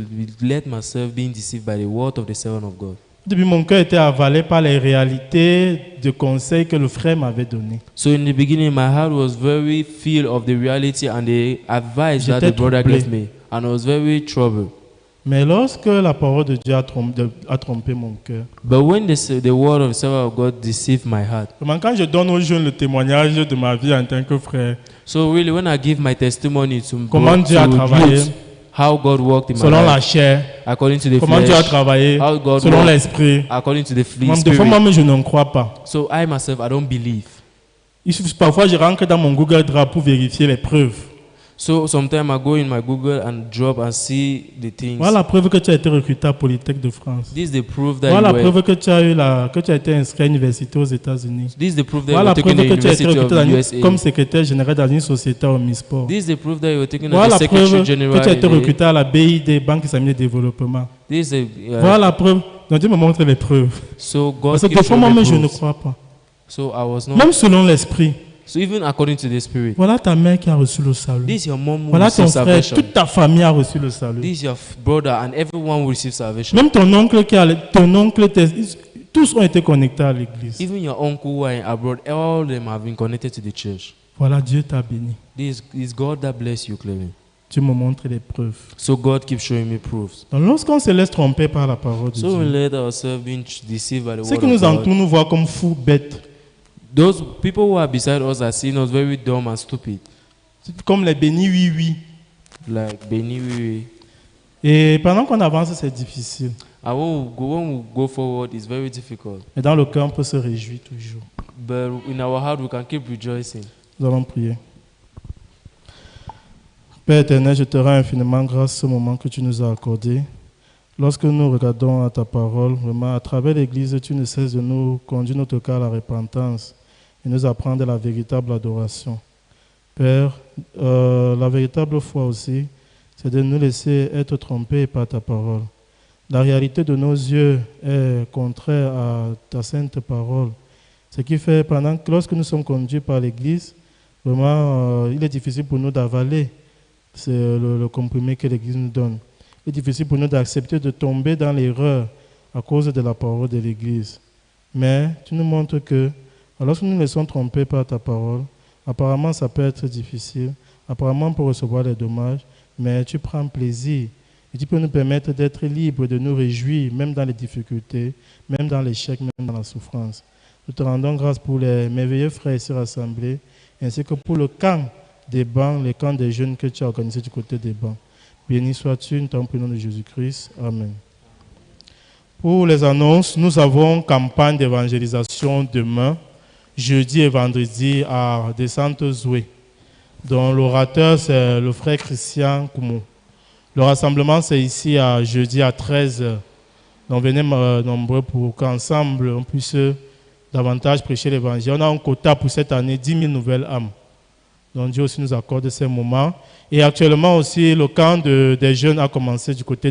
let myself being deceived by the word of the servant of God. Depuis, mon cœur était avalé par les réalités de conseils que le frère m'avait donnés. So in the beginning, my heart was very filled of the reality and the advice that J'étais the brother troublé. gave me. And I was very troubled. Mais lorsque la parole de Dieu a trompé mon cœur, But when the word of the servant of God deceived my heart, vraiment, quand je donne aux jeunes le témoignage de ma vie en tant que frère, so really when I give my testimony to comment Dieu a travaillé youth, how God worked in my selon la life, chair, according to the comment Dieu a flesh, travaillé how God selon worked l'esprit. according to the Des fois, spirit. moi-même, je n'en crois pas. So I myself, I don't believe. Parfois, je rentre dans mon Google Drive pour vérifier les preuves. So sometimes I go in my Google and drop and see the things. Voilà la preuve que tu as été recruté à Polytech de France. This is the proof that Voilà la you were, preuve que tu as été inscrit à l'université aux États-Unis. this is the proof that Voilà la you were taken preuve in que the tu as été University of recruté USA. comme secrétaire général dans une société au Omnisport. This is the proof that you were taken Voilà as la the preuve Secretary que General. tu as été in the- recruté à la BID, Banque islamique de développement. This is Voilà la preuve. Donc Dieu me montre les preuves. so God Parce que des keeps fois, showing me moi-même, je ne proofs. crois pas. So I was not. Même selon l'esprit. So even according to the spirit, Voilà ta mère qui a reçu le salut. this is your mom who Voilà ton receives frère, salvation. toute ta famille a reçu le salut. This is your brother, and everyone will receive salvation. Même ton oncle tous ont été connectés à l'église. Even your uncle who are abroad, all of them have been connected to the church. Voilà, Dieu t'a béni. This is God that bless you clearly. Dieu me montre les preuves. So God keeps showing me proofs. Donc lorsqu'on se laisse tromper par la parole de So we Dieu, let ourselves be deceived by the ceux word qui nous of God. entourent nous voient comme fous, bêtes, Those people who are beside us are seeing us very dumb and stupid, comme les bénis oui. like Beniwi. Et pendant qu'on avance, c'est difficile. And when we go forward, it's very difficult. Mais dans le cœur, on peut se réjouir toujours. But in our heart, we can keep rejoicing. Nous allons prier. Père éternel, je te rends infiniment grâce ce moment que tu nous as accordé. Lorsque nous regardons à ta parole, vraiment, à travers l'Église, tu ne cesses de nous conduire notre cœur à la repentance et nous apprendre la véritable adoration. Père, la véritable foi aussi, c'est de nous laisser être trompés par ta parole. La réalité de nos yeux est contraire à ta sainte parole. Ce qui fait, lorsque nous sommes conduits par l'Église, Vraiment, il est difficile pour nous d'avaler le comprimé que l'Église nous donne. Il est difficile pour nous d'accepter de tomber dans l'erreur à cause de la parole de l'Église. Mais tu nous montres que lorsque nous nous laissons tromper par ta parole, apparemment ça peut être difficile, apparemment on peut recevoir des dommages, mais tu prends plaisir. Et tu peux nous permettre d'être libres, de nous réjouir, même dans les difficultés, même dans l'échec, même dans la souffrance. Nous te rendons grâce pour les merveilleux frères ici rassemblés, ainsi que pour le camp des bancs, le camp des jeunes que tu as organisé du côté des bancs. Béni sois-tu, nous t'en prions au nom de Jésus-Christ. Amen. Pour les annonces, nous avons campagne d'évangélisation demain, jeudi et vendredi à Descentes-Zoué, dont l'orateur c'est le frère Christian Koumou. Le rassemblement c'est ici à jeudi à 13h. Donc venez nombreux pour qu'ensemble on puisse davantage prêcher l'évangile. On a un quota pour cette année, 10 000 nouvelles âmes. Donc Dieu aussi nous accorde ces moments. Et actuellement aussi, le camp des jeunes a commencé du côté